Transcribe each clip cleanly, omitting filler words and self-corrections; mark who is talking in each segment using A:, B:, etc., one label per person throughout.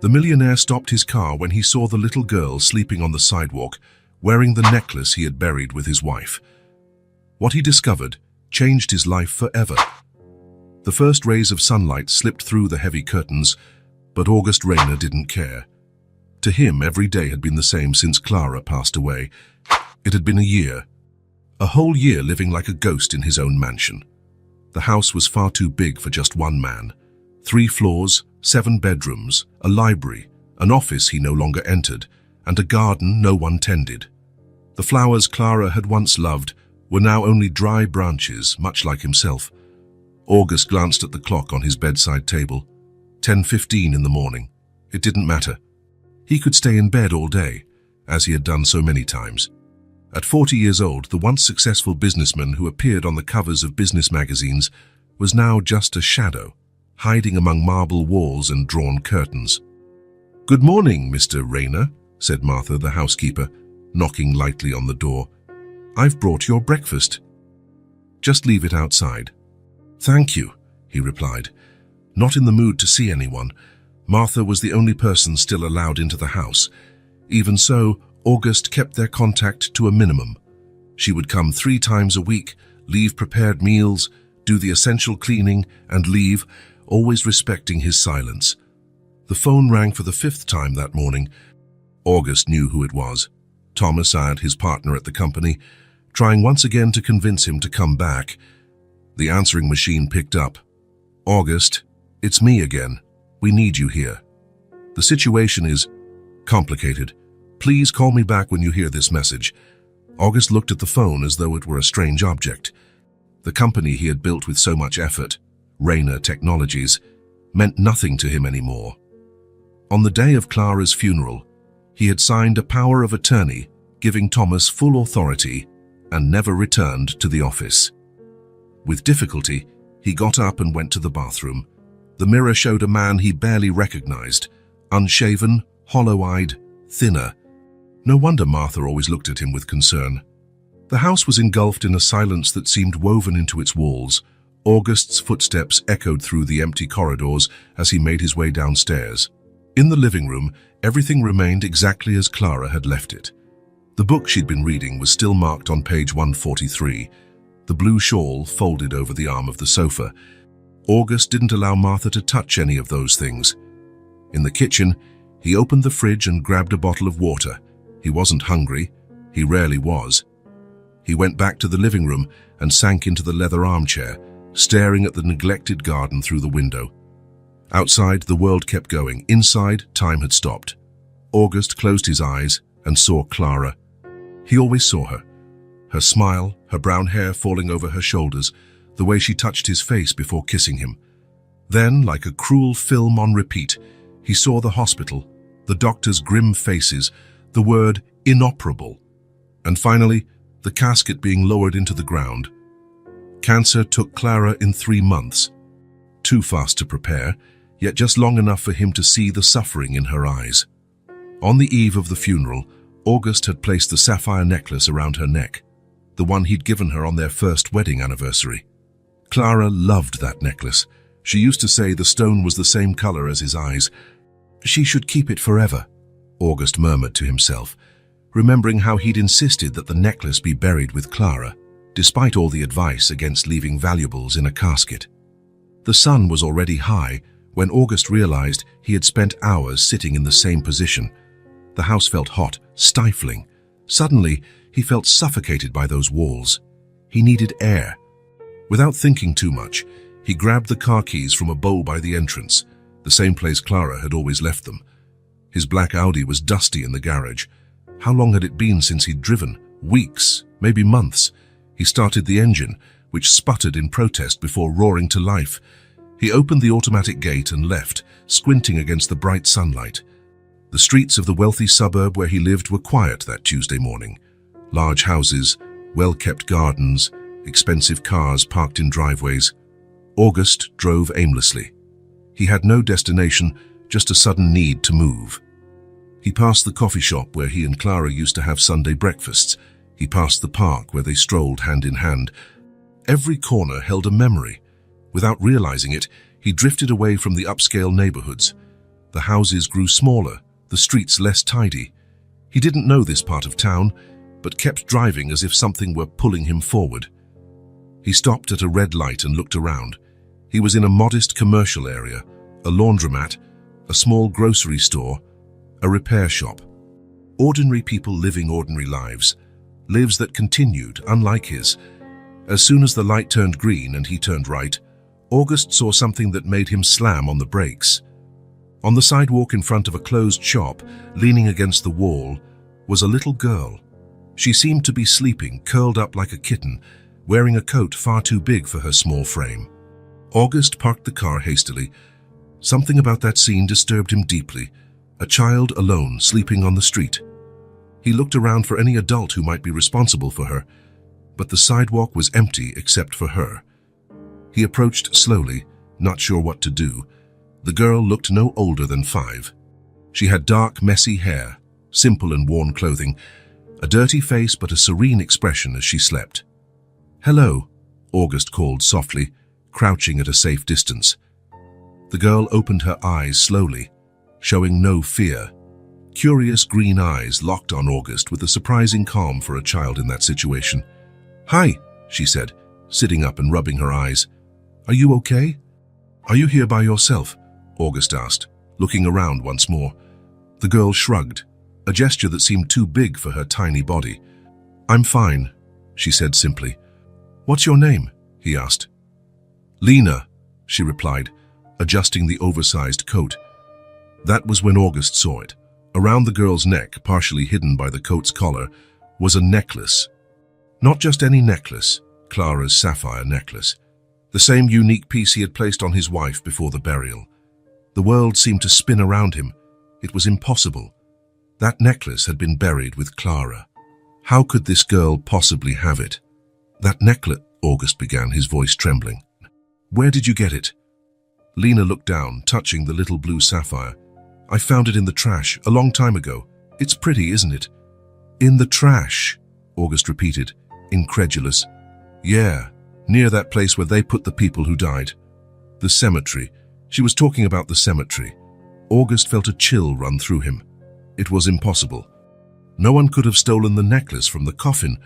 A: The millionaire stopped his car when he saw the little girl sleeping on the sidewalk, wearing the necklace he had buried with his wife. What he discovered changed his life forever. The first rays of sunlight slipped through the heavy curtains, but August Rayner didn't care. To him, every day had been the same since Clara passed away. It had been a year. A whole year living like a ghost in his own mansion. The house was far too big for just one man. 3 floors, 7 bedrooms, a library, an office he no longer entered, and a garden no one tended. The flowers Clara had once loved were now only dry branches, much like himself. August glanced at the clock on his bedside table. 10:15 in the morning. It didn't matter. He could stay in bed all day, as he had done so many times. At 40 years old, the once successful businessman who appeared on the covers of business magazines was now just a shadow, hiding among marble walls and drawn curtains. "Good morning, Mr. Rayner," said Martha, the housekeeper, knocking lightly on the door. "I've brought your breakfast. Just leave it outside." "Thank you," he replied, not in the mood to see anyone. Martha was the only person still allowed into the house. Even so, August kept their contact to a minimum. She would come 3 times a week, leave prepared meals, do the essential cleaning, and leave, always respecting his silence. The phone rang for the 5th time that morning. August knew who it was. Thomas Add, his partner at the company, trying once again to convince him to come back. The answering machine picked up. "August, it's me again. We need you here. The situation is complicated. Please call me back when you hear this message." August looked at the phone as though it were a strange object. The company he had built with so much effort, Rayner Technologies, meant nothing to him anymore. On the day of Clara's funeral, he had signed a power of attorney giving Thomas full authority and never returned to the office. With difficulty, he got up and went to the bathroom. The mirror showed a man he barely recognized, unshaven, hollow-eyed, thinner. No wonder Martha always looked at him with concern. The house was engulfed in a silence that seemed woven into its walls. August's footsteps echoed through the empty corridors as he made his way downstairs. In the living room, everything remained exactly as Clara had left it. The book she'd been reading was still marked on page 143, the blue shawl folded over the arm of the sofa. August didn't allow Martha to touch any of those things. In the kitchen, he opened the fridge and grabbed a bottle of water. He wasn't hungry. He rarely was. He went back to the living room and sank into the leather armchair, staring at the neglected garden through the window. Outside, the world kept going. Inside, time had stopped. August closed his eyes and saw Clara. He always saw her. Her smile, her brown hair falling over her shoulders, the way she touched his face before kissing him. Then, like a cruel film on repeat, he saw the hospital, the doctors' grim faces, the word inoperable, and finally, the casket being lowered into the ground. Cancer took Clara in 3 months. Too fast to prepare, yet just long enough for him to see the suffering in her eyes. On the eve of the funeral, August had placed the sapphire necklace around her neck, the one he'd given her on their first wedding anniversary. Clara loved that necklace. She used to say the stone was the same color as his eyes. She should keep it forever, August murmured to himself, remembering how he'd insisted that the necklace be buried with Clara, despite all the advice against leaving valuables in a casket. The sun was already high when August realized he had spent hours sitting in the same position. The house felt hot, stifling. Suddenly, he felt suffocated by those walls. He needed air. Without thinking too much, he grabbed the car keys from a bowl by the entrance, the same place Clara had always left them. His black Audi was dusty in the garage. How long had it been since he'd driven? Weeks, maybe months. He started the engine, which sputtered in protest before roaring to life. He opened the automatic gate and left, squinting against the bright sunlight. The streets of the wealthy suburb where he lived were quiet that Tuesday morning. Large houses, well-kept gardens, expensive cars parked in driveways. August drove aimlessly. He had no destination, just a sudden need to move. He passed the coffee shop where he and Clara used to have Sunday breakfasts. He passed the park where they strolled hand in hand. Every corner held a memory. Without realizing it, he drifted away from the upscale neighborhoods. The houses grew smaller, the streets less tidy. He didn't know this part of town, but kept driving as if something were pulling him forward. He stopped at a red light and looked around. He was in a modest commercial area, a laundromat, a small grocery store, a repair shop. Ordinary people living ordinary lives, lives that continued, unlike his. As soon as the light turned green and he turned right, August saw something that made him slam on the brakes. On the sidewalk in front of a closed shop, leaning against the wall, was a little girl. She seemed to be sleeping, curled up like a kitten, wearing a coat far too big for her small frame. August parked the car hastily. Something about that scene disturbed him deeply. A child alone, sleeping on the street. He looked around for any adult who might be responsible for her, but the sidewalk was empty except for her. He approached slowly, not sure what to do. The girl looked no older than 5. She had dark, messy hair, simple and worn clothing, a dirty face but a serene expression as she slept. "Hello," August called softly, crouching at a safe distance. The girl opened her eyes slowly, showing no fear. Curious green eyes locked on August with a surprising calm for a child in that situation. "Hi," she said, sitting up and rubbing her eyes. "Are you okay?" "Are you here by yourself?" August asked, looking around once more. The girl shrugged, a gesture that seemed too big for her tiny body. "I'm fine," she said simply. "What's your name?" he asked. "Lena," she replied, adjusting the oversized coat. That was when August saw it. Around the girl's neck, partially hidden by the coat's collar, was a necklace. Not just any necklace, Clara's sapphire necklace. The same unique piece he had placed on his wife before the burial. The world seemed to spin around him. It was impossible. That necklace had been buried with Clara. How could this girl possibly have it? "That necklace," August began, his voice trembling. "Where did you get it?" Lena looked down, touching the little blue sapphire. "I found it in the trash a long time ago. It's pretty, isn't it?" "In the trash," August repeated, incredulous. "Yeah, near that place where they put the people who died. The cemetery." She was talking about the cemetery. August felt a chill run through him. It was impossible. No one could have stolen the necklace from the coffin,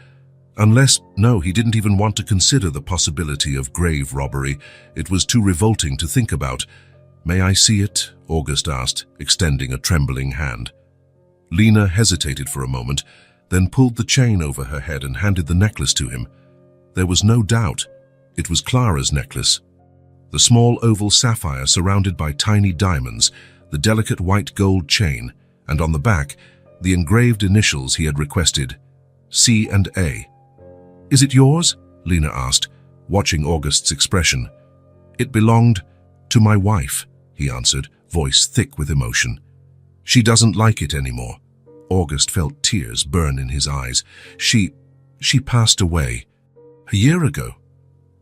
A: unless, no, he didn't even want to consider the possibility of grave robbery. It was too revolting to think about. "May I see it?" August asked, extending a trembling hand. Lena hesitated for a moment, then pulled the chain over her head and handed the necklace to him. There was no doubt. It was Clara's necklace. The small oval sapphire surrounded by tiny diamonds, the delicate white gold chain, and on the back, the engraved initials he had requested, C and A. "Is it yours?" Lena asked, watching August's expression. "It belonged to my wife," he answered, voice thick with emotion. "She doesn't like it anymore." August felt tears burn in his eyes. She passed away. "A year ago?"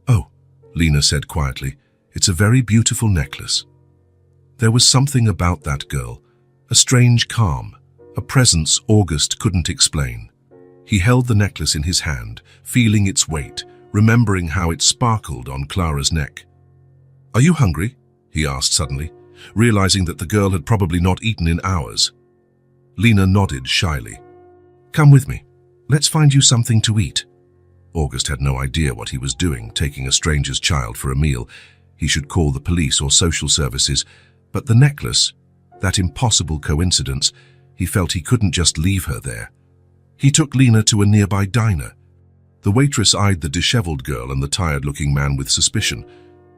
A: "Oh," Lena said quietly, "it's a very beautiful necklace." There was something about that girl, a strange calm, a presence August couldn't explain. He held the necklace in his hand, feeling its weight, remembering how it sparkled on Clara's neck. "Are you hungry?" he asked suddenly, realizing that the girl had probably not eaten in hours. Lena nodded shyly. "Come with me. Let's find you something to eat." August had no idea what he was doing, taking a stranger's child for a meal. He should call the police or social services. But the necklace, that impossible coincidence, he felt he couldn't just leave her there. He took Lena to a nearby diner. The waitress eyed the disheveled girl and the tired-looking man with suspicion,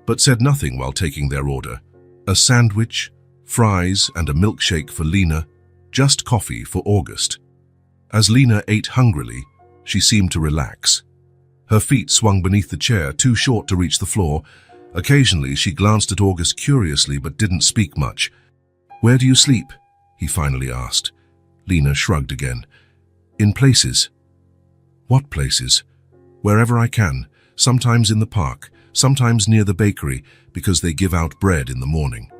A: but said nothing while taking their order. A sandwich, fries, and a milkshake for Lena, just coffee for August. As Lena ate hungrily, she seemed to relax. Her feet swung beneath the chair, too short to reach the floor. Occasionally, she glanced at August curiously but didn't speak much. "Where do you sleep?" he finally asked. Lena shrugged again. "In places." "What places?" "Wherever I can, sometimes in the park, sometimes near the bakery, because they give out bread in the morning."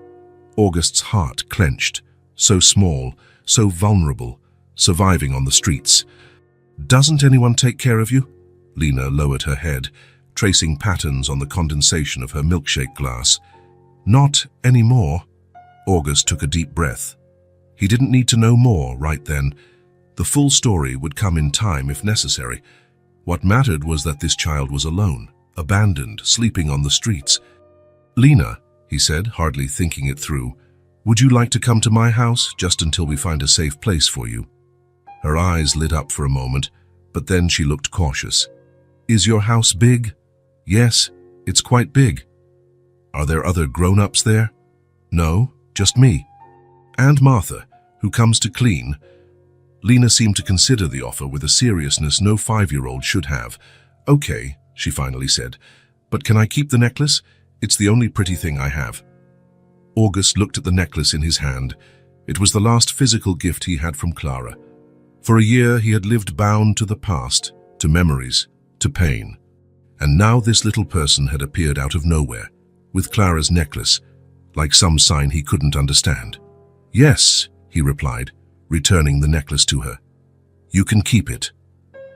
A: August's heart clenched. So small, so vulnerable, surviving on the streets. "Doesn't anyone take care of you?" Lena lowered her head, tracing patterns on the condensation of her milkshake glass. "Not anymore." August took a deep breath. He didn't need to know more right then. The full story would come in time if necessary. What mattered was that this child was alone, abandoned, sleeping on the streets. "Lena," he said, hardly thinking it through, "would you like to come to my house just until we find a safe place for you?" Her eyes lit up for a moment, but then she looked cautious. "Is your house big?" "Yes, it's quite big." "Are there other grown-ups there?" "No, just me. And Martha, who comes to clean." Lena seemed to consider the offer with a seriousness no 5-year-old should have. "Okay," she finally said, "but can I keep the necklace? It's the only pretty thing I have." August looked at the necklace in his hand. It was the last physical gift he had from Clara. For a year he had lived bound to the past, to memories, to pain. And now this little person had appeared out of nowhere, with Clara's necklace, like some sign he couldn't understand. "Yes," he replied, returning the necklace to her. "You can keep it."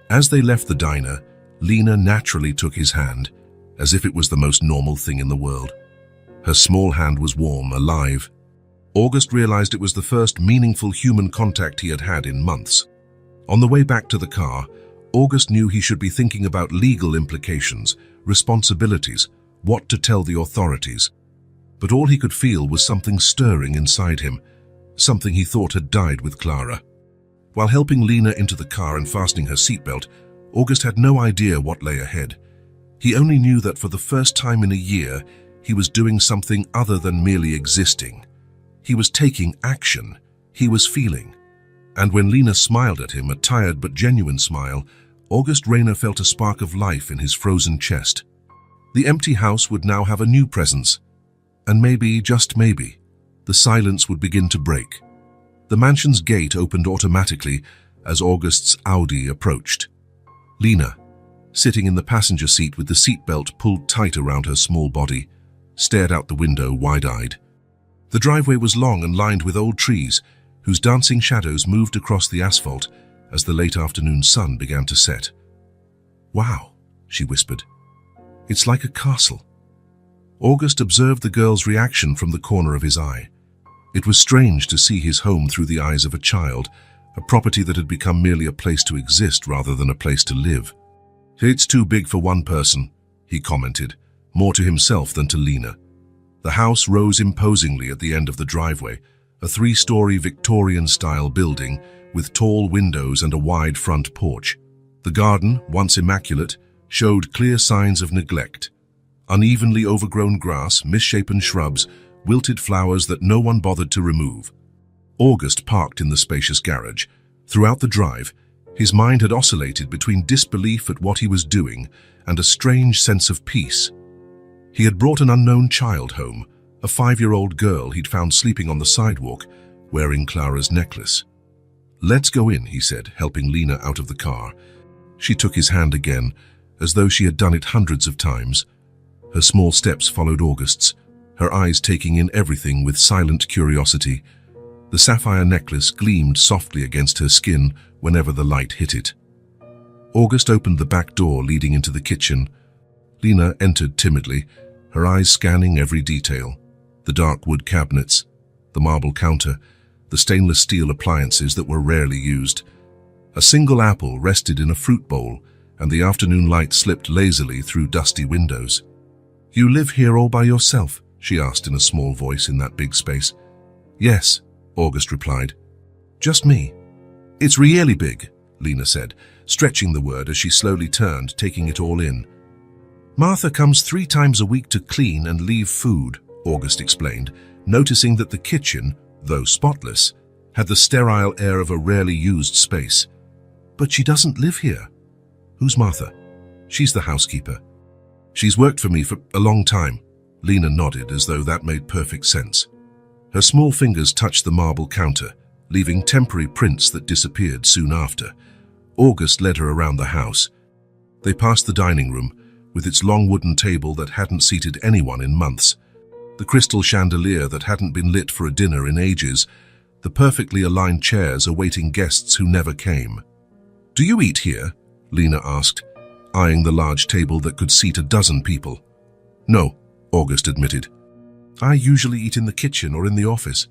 A: As they left the diner, Lena naturally took his hand, as if it was the most normal thing in the world. Her small hand was warm, alive. August realized it was the first meaningful human contact he had had in months. On the way back to the car, August knew he should be thinking about legal implications, responsibilities, what to tell the authorities. But all he could feel was something stirring inside him, something he thought had died with Clara. While helping Lena into the car and fastening her seatbelt, August had no idea what lay ahead. He only knew that for the first time in a year, he was doing something other than merely existing. He was taking action. He was feeling. And when Lena smiled at him, a tired but genuine smile, August Rayner felt a spark of life in his frozen chest. The empty house would now have a new presence. And maybe, just maybe, the silence would begin to break. The mansion's gate opened automatically as August's Audi approached. Lena, sitting in the passenger seat with the seatbelt pulled tight around her small body, stared out the window wide-eyed. The driveway was long and lined with old trees, whose dancing shadows moved across the asphalt as the late afternoon sun began to set. "Wow," she whispered. "It's like a castle." August observed the girl's reaction from the corner of his eye. It was strange to see his home through the eyes of a child, a property that had become merely a place to exist rather than a place to live. "It's too big for one person," he commented, more to himself than to Lena. The house rose imposingly at the end of the driveway, a 3-story Victorian-style building with tall windows and a wide front porch. The garden, once immaculate, showed clear signs of neglect. Unevenly overgrown grass, misshapen shrubs, wilted flowers that no one bothered to remove. August parked in the spacious garage. Throughout the drive, his mind had oscillated between disbelief at what he was doing and a strange sense of peace. He had brought an unknown child home, a 5-year-old girl he'd found sleeping on the sidewalk, wearing Clara's necklace. "Let's go in," he said, helping Lena out of the car. She took his hand again, as though she had done it hundreds of times. Her small steps followed August's, her eyes taking in everything with silent curiosity. The sapphire necklace gleamed softly against her skin whenever the light hit it. August opened the back door leading into the kitchen. Lena entered timidly, her eyes scanning every detail. The dark wood cabinets, the marble counter, the stainless steel appliances that were rarely used. A single apple rested in a fruit bowl, and the afternoon light slipped lazily through dusty windows. "You live here all by yourself?" she asked in a small voice in that big space. "Yes," August replied. "Just me." "It's really big," Lena said, stretching the word as she slowly turned, taking it all in. "Martha comes 3 times a week to clean and leave food," August explained, noticing that the kitchen, though spotless, had the sterile air of a rarely used space. "But she doesn't live here." "Who's Martha?" "She's the housekeeper." "She's worked for me for a long time." Lena nodded as though that made perfect sense. Her small fingers touched the marble counter, leaving temporary prints that disappeared soon after. August led her around the house. They passed the dining room, with its long wooden table that hadn't seated anyone in months, the crystal chandelier that hadn't been lit for a dinner in ages, the perfectly aligned chairs awaiting guests who never came. "Do you eat here?" Lena asked, eyeing the large table that could seat a dozen people. "No," August admitted. I usually eat in the kitchen or in the office.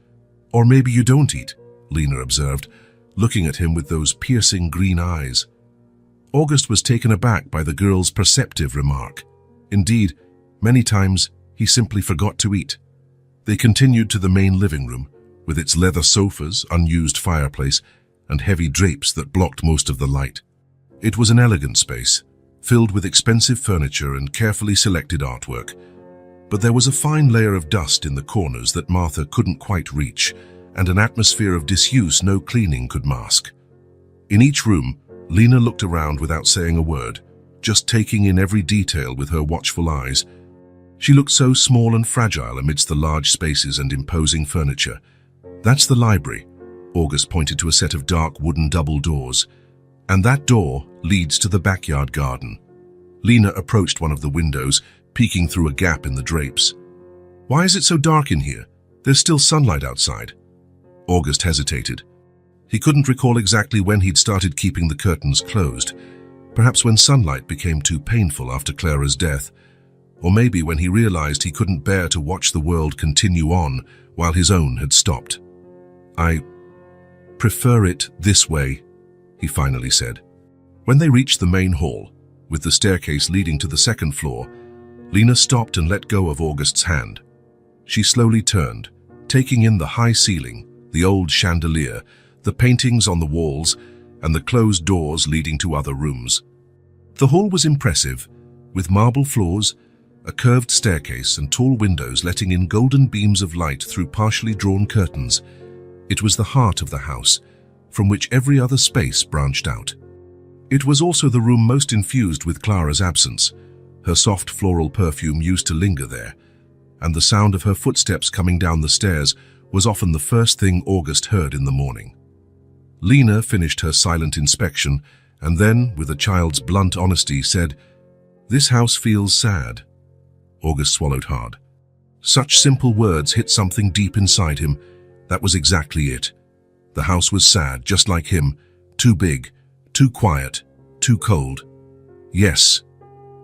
A: Or maybe you don't eat, Lena observed, looking at him with those piercing green eyes. August was taken aback by the girl's perceptive remark. Indeed, many times he simply forgot to eat. They continued to the main living room, with its leather sofas, unused fireplace, and heavy drapes that blocked most of the light. It was an elegant space, filled with expensive furniture and carefully selected artwork. But there was a fine layer of dust in the corners that Martha couldn't quite reach, and an atmosphere of disuse no cleaning could mask. In each room, Lena looked around without saying a word, just taking in every detail with her watchful eyes. She looked so small and fragile amidst the large spaces and imposing furniture. That's the library. August pointed to a set of dark wooden double doors. And that door leads to the backyard garden. Lena approached one of the windows, peeking through a gap in the drapes. Why is it so dark in here? There's still sunlight outside. August hesitated. He couldn't recall exactly when he'd started keeping the curtains closed. Perhaps when sunlight became too painful after Clara's death. Or maybe when he realized he couldn't bear to watch the world continue on while his own had stopped. I prefer it this way, he finally said. When they reached the main hall, with the staircase leading to the second floor, Lena stopped and let go of August's hand. She slowly turned, taking in the high ceiling, the old chandelier, the paintings on the walls, and the closed doors leading to other rooms. The hall was impressive, with marble floors, a curved staircase, and tall windows letting in golden beams of light through partially drawn curtains. It was the heart of the house, from which every other space branched out. It was also the room most infused with Clara's absence. Her soft floral perfume used to linger there, and the sound of her footsteps coming down the stairs was often the first thing August heard in the morning. Lena finished her silent inspection and then, with a child's blunt honesty, said, "This house feels sad." August swallowed hard. Such simple words hit something deep inside him. That was exactly it. The house was sad, just like him, too big, too quiet, too cold. "Yes,"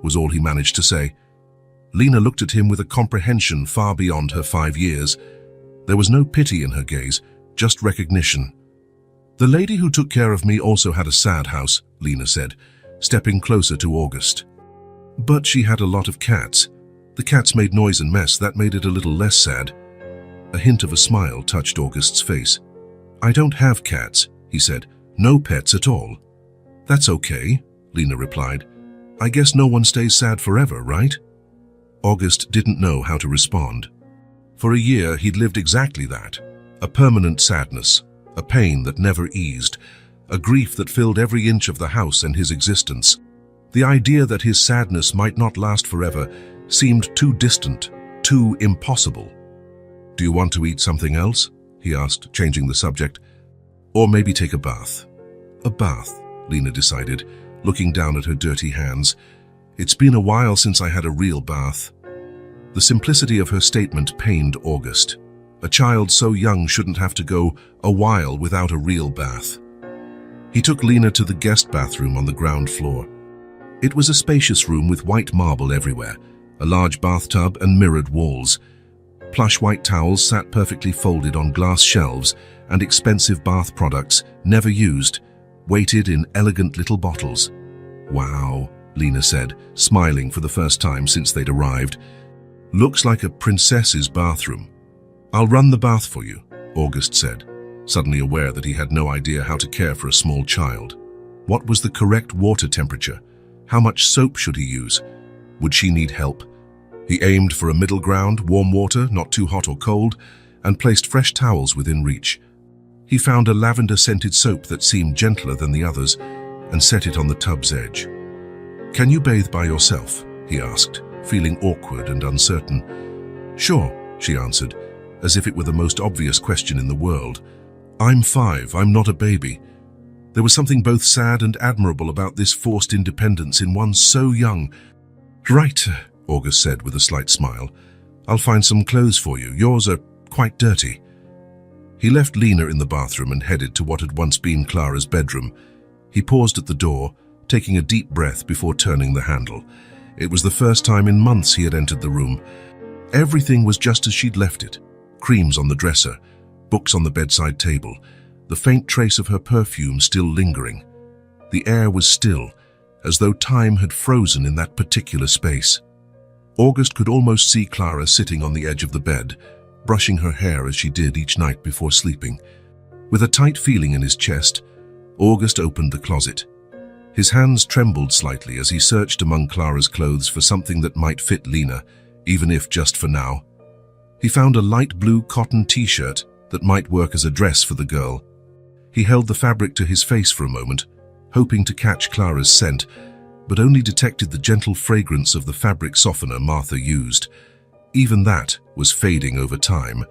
A: was all he managed to say. Lena looked at him with a comprehension far beyond her 5 years. There was no pity in her gaze, just recognition. "The lady who took care of me also had a sad house," Lena said, stepping closer to August. "But she had a lot of cats. The cats made noise and mess, that made it a little less sad." A hint of a smile touched August's face. "I don't have cats," he said. "No pets at all." "That's okay," Lena replied. "I guess no one stays sad forever, right?" August didn't know how to respond. For a year, he'd lived exactly that. A permanent sadness, a pain that never eased, a grief that filled every inch of the house and his existence. The idea that his sadness might not last forever seemed too distant, too impossible. "Do you want to eat something else?" he asked, changing the subject. "Or maybe take a bath?" "A bath," Lena decided, looking down at her dirty hands. "It's been a while since I had a real bath." The simplicity of her statement pained August. A child so young shouldn't have to go a while without a real bath. He took Lena to the guest bathroom on the ground floor. It was a spacious room with white marble everywhere, a large bathtub and mirrored walls. Plush white towels sat perfectly folded on glass shelves, and expensive bath products, never used, waited in elegant little bottles. "Wow," Lena said, smiling for the first time since they'd arrived. "Looks like a princess's bathroom." "I'll run the bath for you," August said, suddenly aware that he had no idea how to care for a small child. What was the correct water temperature? How much soap should he use? Would she need help? He aimed for a middle ground, warm water, not too hot or cold, and placed fresh towels within reach. He found a lavender-scented soap that seemed gentler than the others and set it on the tub's edge. "Can you bathe by yourself?" he asked, feeling awkward and uncertain. "Sure," she answered, as if it were the most obvious question in the world. "I'm 5, I'm not a baby." There was something both sad and admirable about this forced independence in one so young. "Right," August said with a slight smile. "I'll find some clothes for you. Yours are quite dirty." He left Lena in the bathroom and headed to what had once been Clara's bedroom. He paused at the door, taking a deep breath before turning the handle. It was the first time in months he had entered the room. Everything was just as she'd left it. Creams on the dresser, books on the bedside table, the faint trace of her perfume still lingering. The air was still, as though time had frozen in that particular space. August could almost see Clara sitting on the edge of the bed, brushing her hair as she did each night before sleeping. With a tight feeling in his chest, August opened the closet. His hands trembled slightly as he searched among Clara's clothes for something that might fit Lena, even if just for now. He found a light blue cotton t-shirt that might work as a dress for the girl. He held the fabric to his face for a moment, hoping to catch Clara's scent, but only detected the gentle fragrance of the fabric softener Martha used. Even that was fading over time.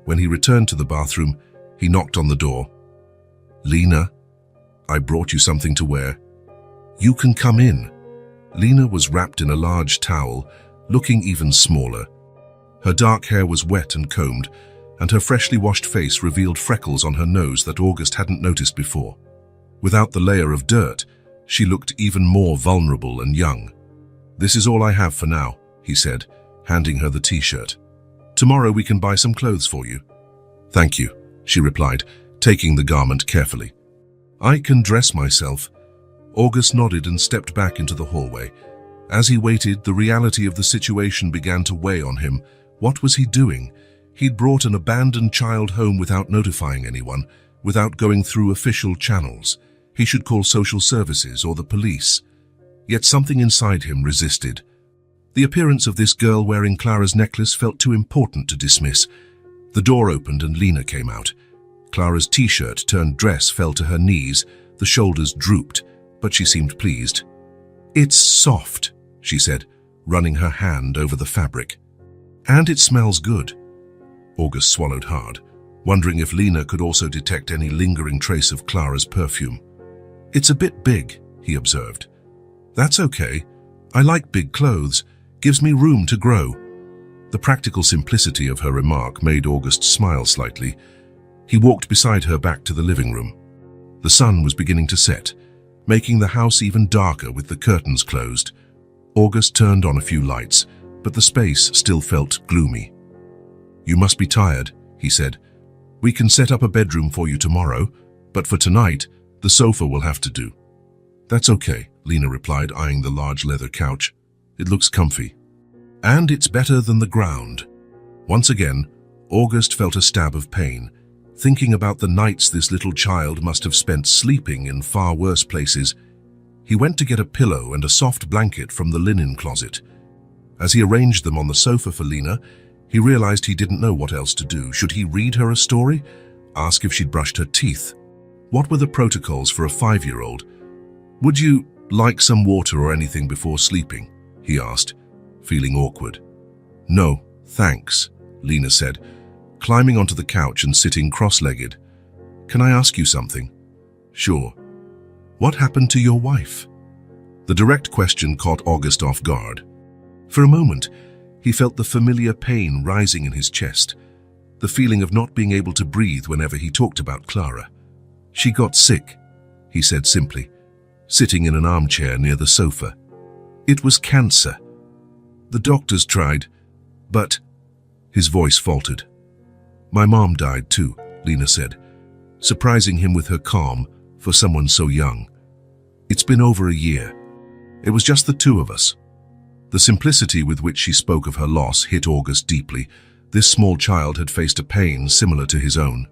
A: When he returned to the bathroom, he knocked on the door. "Lena, I brought you something to wear. You can come in." Lena was wrapped in a large towel, looking even smaller. Her dark hair was wet and combed, and her freshly washed face revealed freckles on her nose that August hadn't noticed before. Without the layer of dirt, she looked even more vulnerable and young. "This is all I have for now," he said, handing her the t-shirt. "Tomorrow we can buy some clothes for you." "Thank you," she replied, taking the garment carefully. "I can dress myself." August nodded and stepped back into the hallway. As he waited, the reality of the situation began to weigh on him. What was he doing? He'd brought an abandoned child home without notifying anyone, without going through official channels. He should call social services or the police. Yet something inside him resisted. The appearance of this girl wearing Clara's necklace felt too important to dismiss. The door opened and Lena came out. Clara's t-shirt turned dress fell to her knees, the shoulders drooped, but she seemed pleased. "It's soft," she said, running her hand over the fabric. "And it smells good." August swallowed hard, wondering if Lena could also detect any lingering trace of Clara's perfume. "It's a bit big," he observed. "That's okay. I like big clothes. Gives me room to grow." The practical simplicity of her remark made August smile slightly. He walked beside her back to the living room. The sun was beginning to set, making the house even darker with the curtains closed. August turned on a few lights, but the space still felt gloomy. "You must be tired," he said. "We can set up a bedroom for you tomorrow, but for tonight, the sofa will have to do." "That's okay," Lena replied, eyeing the large leather couch. "It looks comfy. And it's better than the ground." Once again, August felt a stab of pain, thinking about the nights this little child must have spent sleeping in far worse places. He went to get a pillow and a soft blanket from the linen closet. As he arranged them on the sofa for Lena, he realized he didn't know what else to do. Should he read her a story? Ask if she'd brushed her teeth? What were the protocols for a 5-year-old? "Would you like some water or anything before sleeping?" he asked, feeling awkward. "No, thanks," Lena said, climbing onto the couch and sitting cross-legged. "Can I ask you something?" "Sure." "What happened to your wife?" The direct question caught August off guard. For a moment, he felt the familiar pain rising in his chest, the feeling of not being able to breathe whenever he talked about Clara. "She got sick," he said simply, sitting in an armchair near the sofa. "It was cancer. The doctors tried, but..." His voice faltered. "My mom died too," Lena said, surprising him with her calm for someone so young. "It's been over a year. It was just the two of us." The simplicity with which she spoke of her loss hit August deeply. This small child had faced a pain similar to his own.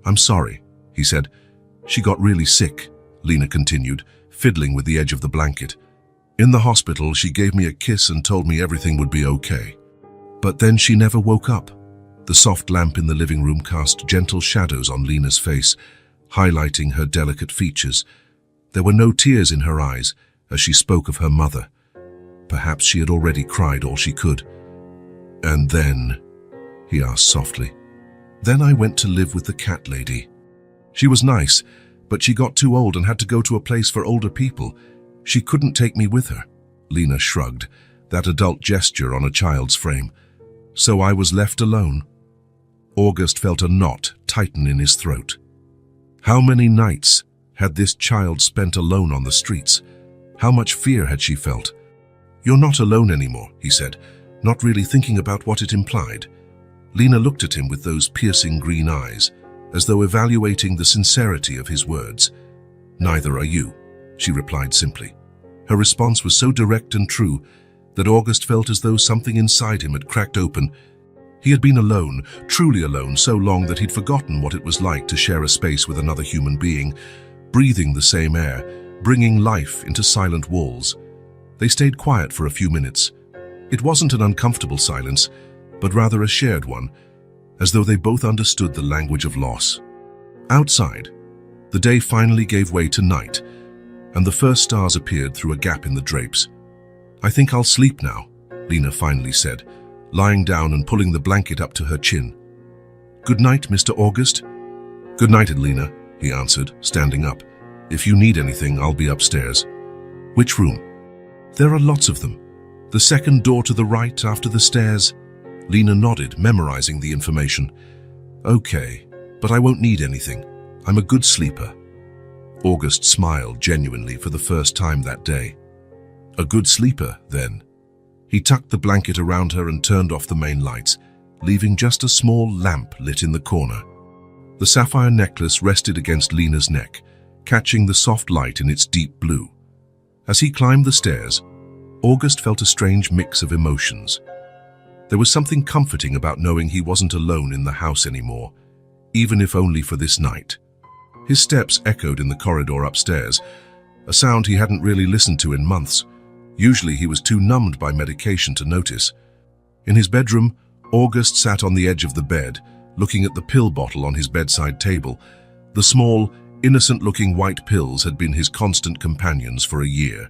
A: "I'm sorry," he said. "She got really sick," Lena continued, fiddling with the edge of the blanket. "In the hospital, she gave me a kiss and told me everything would be okay. But then she never woke up." The soft lamp in the living room cast gentle shadows on Lena's face, highlighting her delicate features. There were no tears in her eyes as she spoke of her mother. Perhaps she had already cried all she could. "And then," he asked softly, "then I went to live with the cat lady. She was nice, but she got too old and had to go to a place for older people. She couldn't take me with her." Lena shrugged, that adult gesture on a child's frame. "So I was left alone." August felt a knot tighten in his throat. How many nights had this child spent alone on the streets? How much fear had she felt? "You're not alone anymore," he said, not really thinking about what it implied. Lena looked at him with those piercing green eyes, as though evaluating the sincerity of his words. "Neither are you," she replied simply. Her response was so direct and true that August felt as though something inside him had cracked open. He had been alone, truly alone, so long that he'd forgotten what it was like to share a space with another human being, breathing the same air, bringing life into silent walls. They stayed quiet for a few minutes. It wasn't an uncomfortable silence, but rather a shared one, as though they both understood the language of loss. Outside, the day finally gave way to night, and the first stars appeared through a gap in the drapes. "I think I'll sleep now," Lena finally said, lying down and pulling the blanket up to her chin. "Good night, Mr. August." "Good night, Lena," he answered, standing up. "If you need anything, I'll be upstairs." "Which room?" "There are lots of them. The second door to the right after the stairs." Lena nodded, memorizing the information. "Okay, but I won't need anything. I'm a good sleeper." August smiled genuinely for the first time that day. A good sleeper, then. He tucked the blanket around her and turned off the main lights, leaving just a small lamp lit in the corner. The sapphire necklace rested against Lena's neck, catching the soft light in its deep blue. As he climbed the stairs, August felt a strange mix of emotions. There was something comforting about knowing he wasn't alone in the house anymore, even if only for this night. His steps echoed in the corridor upstairs, a sound he hadn't really listened to in months. Usually he was too numbed by medication to notice. In his bedroom, August sat on the edge of the bed, looking at the pill bottle on his bedside table. The small, innocent-looking white pills had been his constant companions for a year.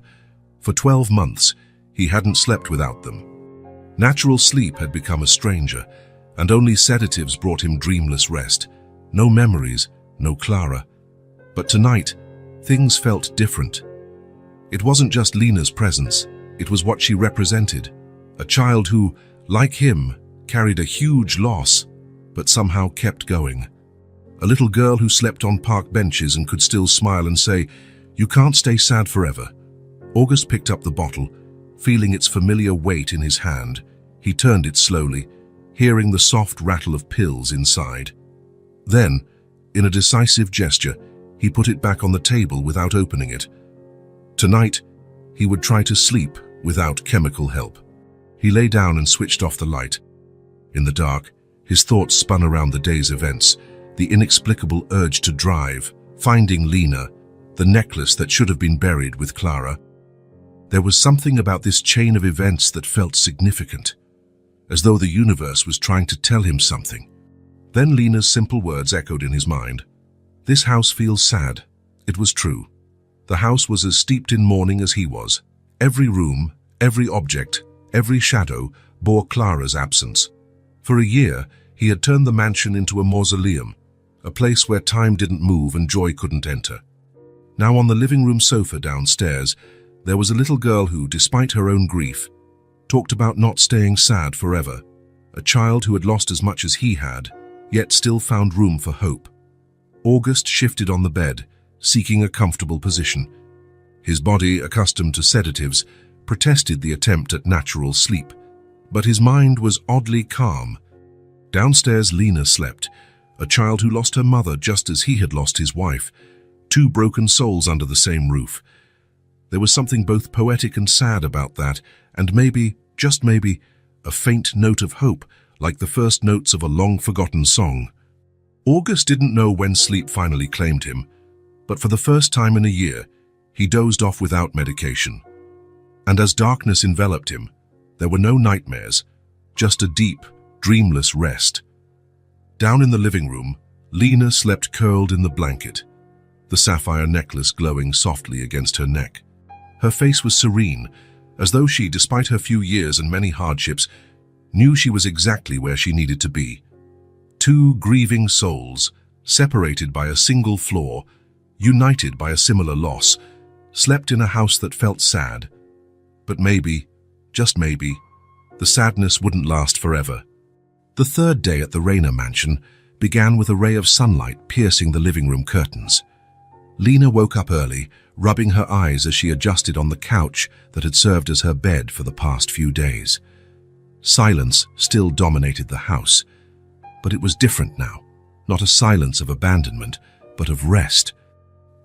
A: For 12 months, he hadn't slept without them. Natural sleep had become a stranger, and only sedatives brought him dreamless rest. No memories, no Clara. But tonight, things felt different. It wasn't just Lena's presence, it was what she represented. A child who, like him, carried a huge loss, but somehow kept going. A little girl who slept on park benches and could still smile and say, "You can't stay sad forever." August picked up the bottle, feeling its familiar weight in his hand. He turned it slowly, hearing the soft rattle of pills inside. Then, in a decisive gesture, he put it back on the table without opening it. Tonight, he would try to sleep without chemical help. He lay down and switched off the light. In the dark, his thoughts spun around the day's events, the inexplicable urge to drive, finding Lena, the necklace that should have been buried with Clara. There was something about this chain of events that felt significant, as though the universe was trying to tell him something. Then Lena's simple words echoed in his mind. "This house feels sad." It was true. The house was as steeped in mourning as he was. Every room, every object, every shadow bore Clara's absence. For a year, he had turned the mansion into a mausoleum, a place where time didn't move and joy couldn't enter. Now on the living room sofa downstairs, there was a little girl who, despite her own grief, talked about not staying sad forever. A child who had lost as much as he had, yet still found room for hope. August shifted on the bed, seeking a comfortable position. His body, accustomed to sedatives, protested the attempt at natural sleep, but his mind was oddly calm. Downstairs, Lena slept, a child who lost her mother just as he had lost his wife, two broken souls under the same roof. There was something both poetic and sad about that, and maybe, just maybe, a faint note of hope, like the first notes of a long-forgotten song. August didn't know when sleep finally claimed him, but for the first time in a year, he dozed off without medication. And as darkness enveloped him, there were no nightmares, just a deep, dreamless rest. Down in the living room, Lena slept curled in the blanket, the sapphire necklace glowing softly against her neck. Her face was serene, as though she, despite her few years and many hardships, knew she was exactly where she needed to be. Two grieving souls, separated by a single flaw, united by a similar loss, slept in a house that felt sad. But maybe, just maybe, the sadness wouldn't last forever. The third day at the Rayner mansion began with a ray of sunlight piercing the living room curtains. Lena woke up early, rubbing her eyes as she adjusted on the couch that had served as her bed for the past few days. Silence still dominated the house, but it was different now. Not a silence of abandonment, but of rest.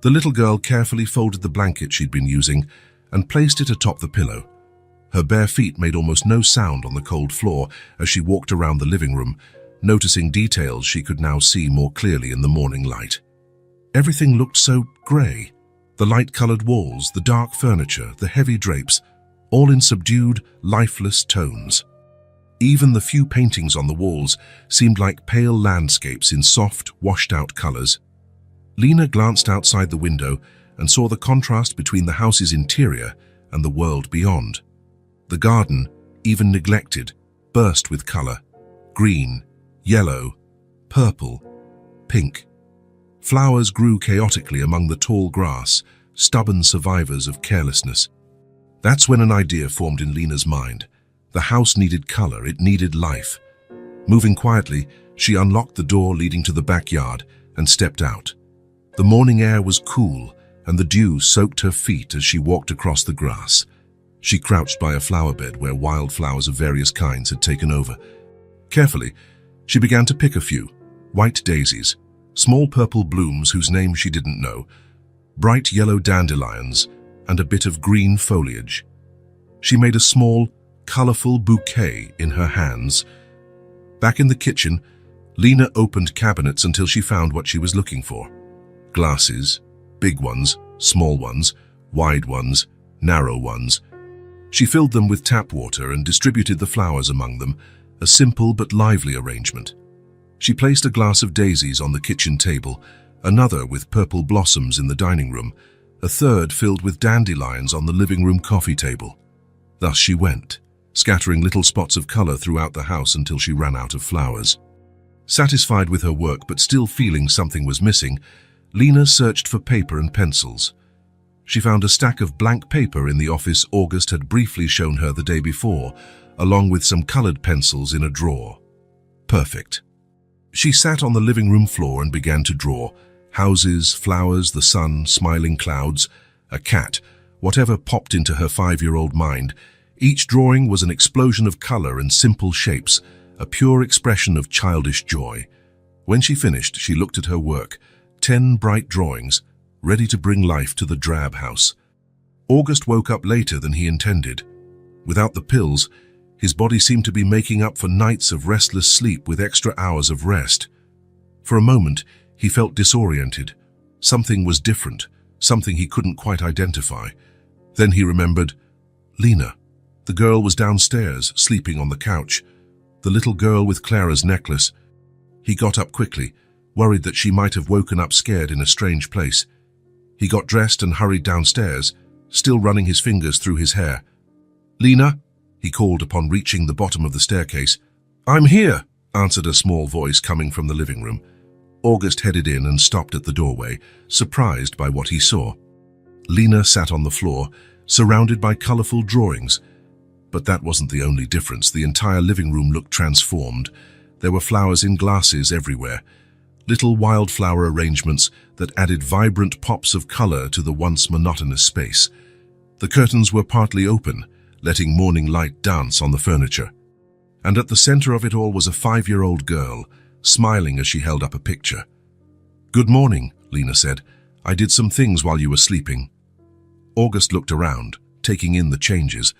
A: The little girl carefully folded the blanket she'd been using and placed it atop the pillow. Her bare feet made almost no sound on the cold floor as she walked around the living room, noticing details she could now see more clearly in the morning light. Everything looked so grey. The light-colored walls, the dark furniture, the heavy drapes, all in subdued, lifeless tones. Even the few paintings on the walls seemed like pale landscapes in soft, washed-out colors. Lena glanced outside the window and saw the contrast between the house's interior and the world beyond. The garden, even neglected, burst with color. Green, yellow, purple, pink. Flowers grew chaotically among the tall grass, stubborn survivors of carelessness. That's when an idea formed in Lena's mind. The house needed color, it needed life. Moving quietly, she unlocked the door leading to the backyard and stepped out. The morning air was cool, and the dew soaked her feet as she walked across the grass. She crouched by a flower bed where wildflowers of various kinds had taken over. Carefully, she began to pick a few. White daisies, small purple blooms whose names she didn't know, bright yellow dandelions, and a bit of green foliage. She made a small, colorful bouquet in her hands. Back in the kitchen, Lena opened cabinets until she found what she was looking for. Glasses, big ones, small ones, wide ones, narrow ones. She filled them with tap water and distributed the flowers among them, a simple but lively arrangement. She placed a glass of daisies on the kitchen table, another with purple blossoms in the dining room, a third filled with dandelions on the living room coffee table. Thus she went, scattering little spots of color throughout the house until she ran out of flowers. Satisfied with her work but still feeling something was missing, Lena searched for paper and pencils. She found a stack of blank paper in the office August had briefly shown her the day before, along with some colored pencils in a drawer. Perfect. She sat on the living room floor and began to draw. Houses, flowers, the sun, smiling clouds, a cat, whatever popped into her 5-year-old mind. Each drawing was an explosion of color and simple shapes, a pure expression of childish joy. When she finished, she looked at her work, 10 bright drawings, ready to bring life to the drab house. August woke up later than he intended. Without the pills, his body seemed to be making up for nights of restless sleep with extra hours of rest. For a moment, he felt disoriented. Something was different, something he couldn't quite identify. Then he remembered Lena. The girl was downstairs, sleeping on the couch. The little girl with Clara's necklace. He got up quickly, worried that she might have woken up scared in a strange place. He got dressed and hurried downstairs, still running his fingers through his hair. "Lena?" he called upon reaching the bottom of the staircase. "I'm here," answered a small voice coming from the living room. August headed in and stopped at the doorway, surprised by what he saw. Lena sat on the floor, surrounded by colorful drawings. But that wasn't the only difference. The entire living room looked transformed. There were flowers in glasses everywhere, little wildflower arrangements that added vibrant pops of color to the once monotonous space. The curtains were partly open, letting morning light dance on the furniture. And at the center of it all was a 5-year-old girl, smiling as she held up a picture. "Good morning," Lena said. "I did some things while you were sleeping." August looked around, taking in the changes.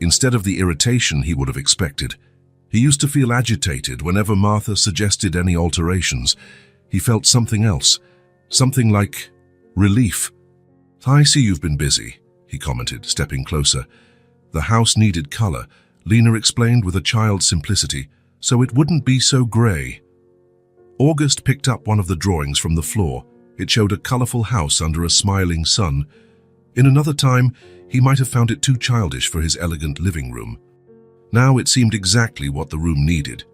A: Instead of the irritation he would have expected, he used to feel agitated whenever Martha suggested any alterations. He felt something else, something like relief. "I see you've been busy," he commented, stepping closer. The house needed color, Lena explained with a child's simplicity, so it wouldn't be so gray. August picked up one of the drawings from the floor. It showed a colorful house under a smiling sun. In another time, he might have found it too childish for his elegant living room. Now it seemed exactly what the room needed.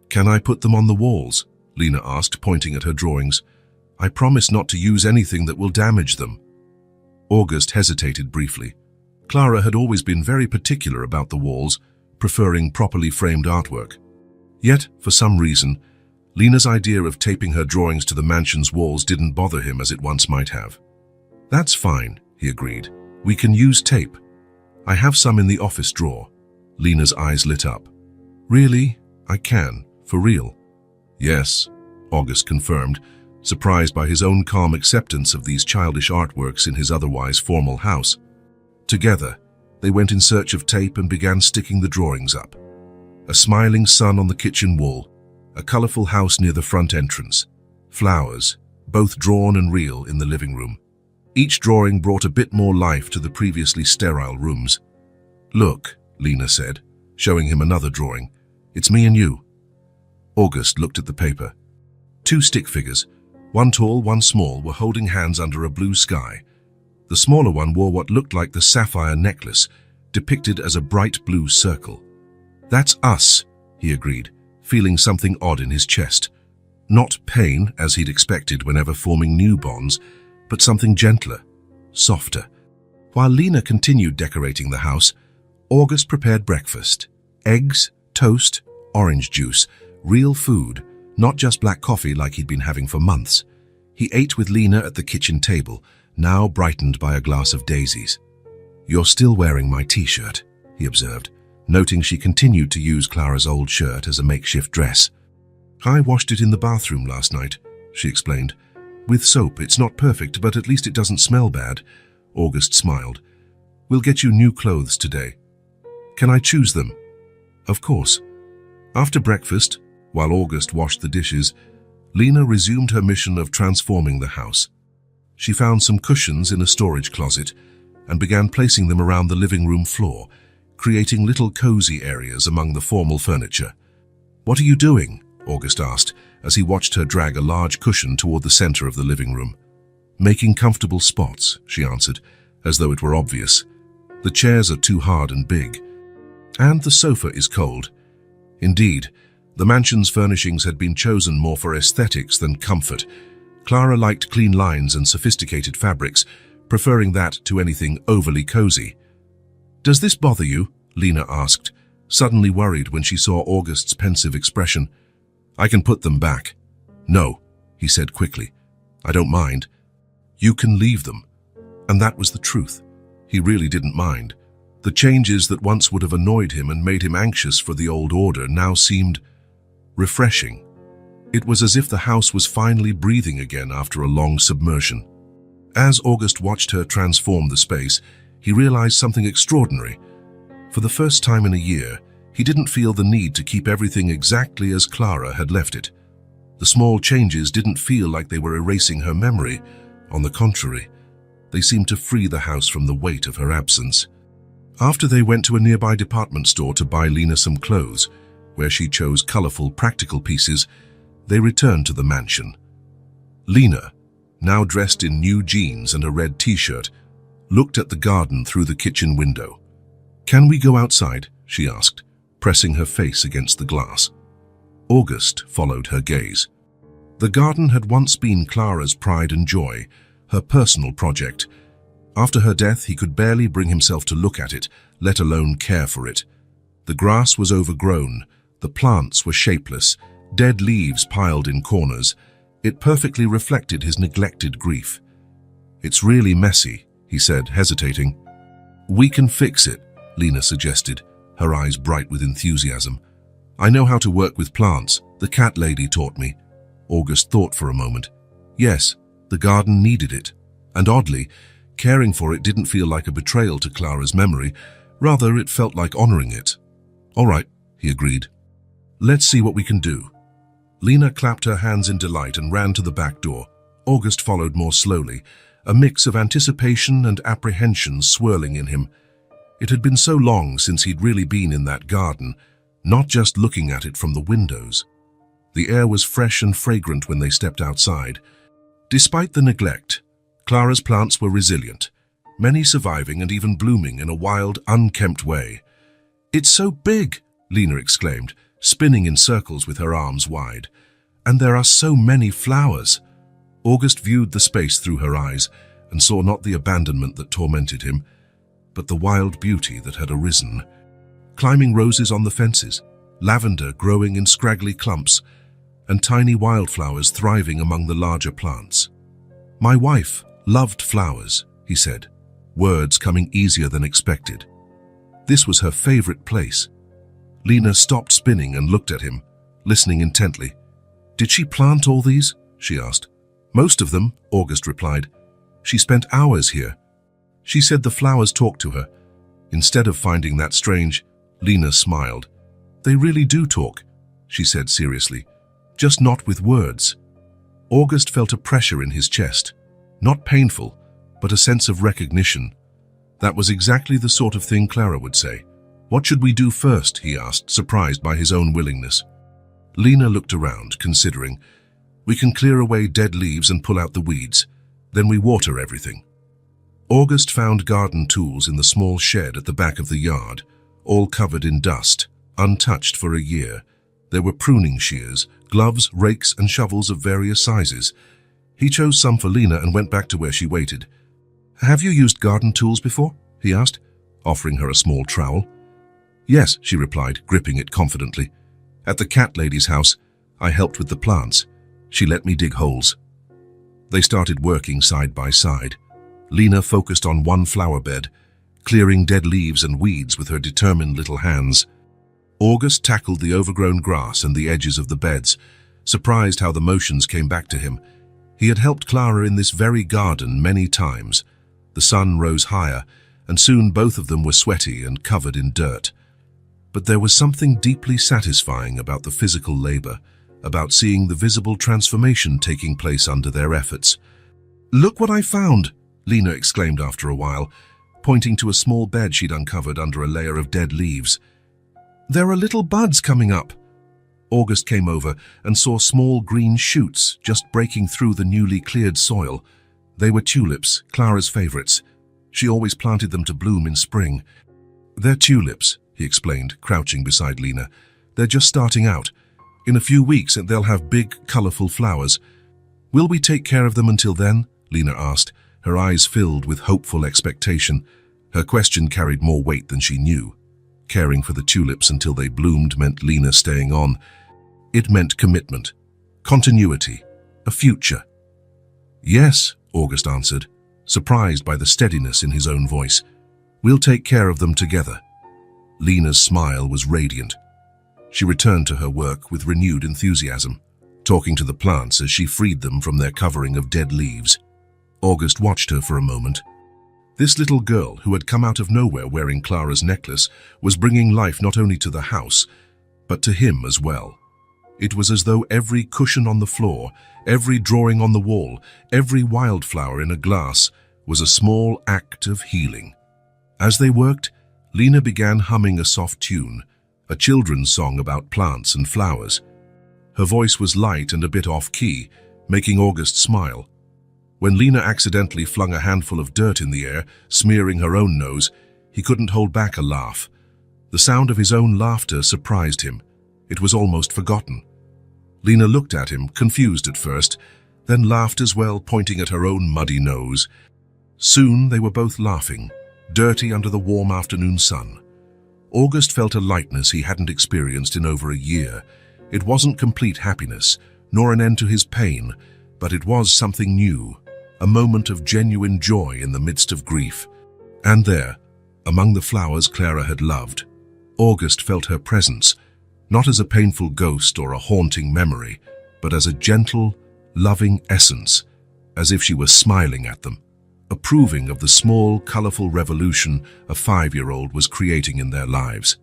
A: "Can I put them on the walls?" Lena asked, pointing at her drawings. "I promise not to use anything that will damage them." August hesitated briefly. Clara had always been very particular about the walls, preferring properly framed artwork. Yet, for some reason, Lena's idea of taping her drawings to the mansion's walls didn't bother him as it once might have. "That's fine," he agreed. "We can use tape. I have some in the office drawer." Lena's eyes lit up. Really? I can, for real. Yes, August confirmed, surprised by his own calm acceptance of these childish artworks in his otherwise formal house. Together, they went in search of tape and began sticking the drawings up. A smiling sun on the kitchen wall, a colorful house near the front entrance, flowers, both drawn and real, in the living room. Each drawing brought a bit more life to the previously sterile rooms. "Look," Lena said, showing him another drawing. "It's me and you." August looked at the paper. Two stick figures, one tall, one small, were holding hands under a blue sky. The smaller one wore what looked like the sapphire necklace, depicted as a bright blue circle. "That's us," he agreed, feeling something odd in his chest. Not pain, as he'd expected whenever forming new bonds, but something gentler, softer. While Lena continued decorating the house, August prepared breakfast. Eggs, toast, orange juice, real food, not just black coffee like he'd been having for months. He ate with Lena at the kitchen table, now brightened by a glass of daisies. "You're still wearing my t-shirt," he observed, noting she continued to use Clara's old shirt as a makeshift dress. "I washed it in the bathroom last night," she explained. "With soap. It's not perfect, but at least it doesn't smell bad." August smiled. "We'll get you new clothes today." "Can I choose them?" "Of course." After breakfast, while August washed the dishes, Lena resumed her mission of transforming the house. She found some cushions in a storage closet and began placing them around the living room floor, creating little cozy areas among the formal furniture. "What are you doing?" August asked, as he watched her drag a large cushion toward the center of the living room. "Making comfortable spots," she answered, as though it were obvious. "The chairs are too hard and big. And the sofa is cold." Indeed, the mansion's furnishings had been chosen more for aesthetics than comfort. Clara liked clean lines and sophisticated fabrics, preferring that to anything overly cozy. "Does this bother you?" Lena asked, suddenly worried when she saw August's pensive expression. "I can put them back." "No," he said quickly. "I don't mind. You can leave them." And that was the truth. He really didn't mind. The changes that once would have annoyed him and made him anxious for the old order now seemed refreshing. It was as if the house was finally breathing again after a long submersion. As August watched her transform the space, he realized something extraordinary. For the first time in a year, he didn't feel the need to keep everything exactly as Clara had left it. The small changes didn't feel like they were erasing her memory. On the contrary, they seemed to free the house from the weight of her absence. After they went to a nearby department store to buy Lena some clothes, where she chose colorful, practical pieces, they returned to the mansion. Lena, now dressed in new jeans and a red t-shirt, looked at the garden through the kitchen window. "Can we go outside?" she asked, pressing her face against the glass. August followed her gaze. The garden had once been Clara's pride and joy, her personal project. After her death, he could barely bring himself to look at it, let alone care for it. The grass was overgrown, the plants were shapeless, dead leaves piled in corners. It perfectly reflected his neglected grief. "It's really messy," he said, hesitating. "We can fix it," Lena suggested, her eyes bright with enthusiasm. "I know how to work with plants. The cat lady taught me." August thought for a moment. Yes, the garden needed it. And oddly, caring for it didn't feel like a betrayal to Clara's memory. Rather, it felt like honoring it. "All right," he agreed. "Let's see what we can do." Lena clapped her hands in delight and ran to the back door. August followed more slowly, a mix of anticipation and apprehension swirling in him. It had been so long since he'd really been in that garden, not just looking at it from the windows. The air was fresh and fragrant when they stepped outside. Despite the neglect, Clara's plants were resilient, many surviving and even blooming in a wild, unkempt way. "It's so big," Lena exclaimed, spinning in circles with her arms wide. "And there are so many flowers." August viewed the space through her eyes and saw not the abandonment that tormented him, but the wild beauty that had arisen. Climbing roses on the fences, lavender growing in scraggly clumps, and tiny wildflowers thriving among the larger plants. "My wife loved flowers," he said, words coming easier than expected. This was her favorite place. Lena stopped spinning and looked at him, listening intently. "Did she plant all these?" she asked. "Most of them," August replied. "She spent hours here. She said the flowers talked to her." Instead of finding that strange, Lena smiled. "They really do talk," she said seriously, "just not with words." August felt a pressure in his chest, not painful, but a sense of recognition. That was exactly the sort of thing Clara would say. "What should we do first?" he asked, surprised by his own willingness. Lena looked around, considering. "We can clear away dead leaves and pull out the weeds. Then we water everything." August found garden tools in the small shed at the back of the yard, all covered in dust, untouched for a year. There were pruning shears, gloves, rakes, and shovels of various sizes. He chose some for Lena and went back to where she waited. "Have you used garden tools before?" he asked, offering her a small trowel. "Yes," she replied, gripping it confidently. "At the cat lady's house, I helped with the plants. She let me dig holes." They started working side by side. Lena focused on one flower bed, clearing dead leaves and weeds with her determined little hands. August tackled the overgrown grass and the edges of the beds, surprised how the motions came back to him. He had helped Clara in this very garden many times. The sun rose higher, and soon both of them were sweaty and covered in dirt. But there was something deeply satisfying about the physical labor, about seeing the visible transformation taking place under their efforts. "Look what I found!" Lena exclaimed after a while, pointing to a small bed she'd uncovered under a layer of dead leaves. "There are little buds coming up." August came over and saw small green shoots just breaking through the newly cleared soil. They were tulips, Clara's favorites. She always planted them to bloom in spring. "They're tulips," he explained, crouching beside Lena. "They're just starting out. In a few weeks they'll have big, colorful flowers." "Will we take care of them until then?" Lena asked, her eyes filled with hopeful expectation. Her question carried more weight than she knew. Caring for the tulips until they bloomed meant Lena staying on. It meant commitment, continuity, a future. "Yes," August answered, surprised by the steadiness in his own voice. "We'll take care of them together." Lena's smile was radiant. She returned to her work with renewed enthusiasm, talking to the plants as she freed them from their covering of dead leaves. August watched her for a moment. This little girl, who had come out of nowhere wearing Clara's necklace, was bringing life not only to the house, but to him as well. It was as though every cushion on the floor, every drawing on the wall, every wildflower in a glass was a small act of healing. As they worked, Lena began humming a soft tune, a children's song about plants and flowers. Her voice was light and a bit off-key, making August smile. When Lena accidentally flung a handful of dirt in the air, smearing her own nose, he couldn't hold back a laugh. The sound of his own laughter surprised him. It was almost forgotten. Lena looked at him, confused at first, then laughed as well, pointing at her own muddy nose. Soon they were both laughing, dirty under the warm afternoon sun. August felt a lightness he hadn't experienced in over a year. It wasn't complete happiness, nor an end to his pain, but it was something new, a moment of genuine joy in the midst of grief. And there, among the flowers Clara had loved, August felt her presence, not as a painful ghost or a haunting memory, but as a gentle, loving essence, as if she were smiling at them, approving of the small, colorful revolution a 5-year-old was creating in their lives.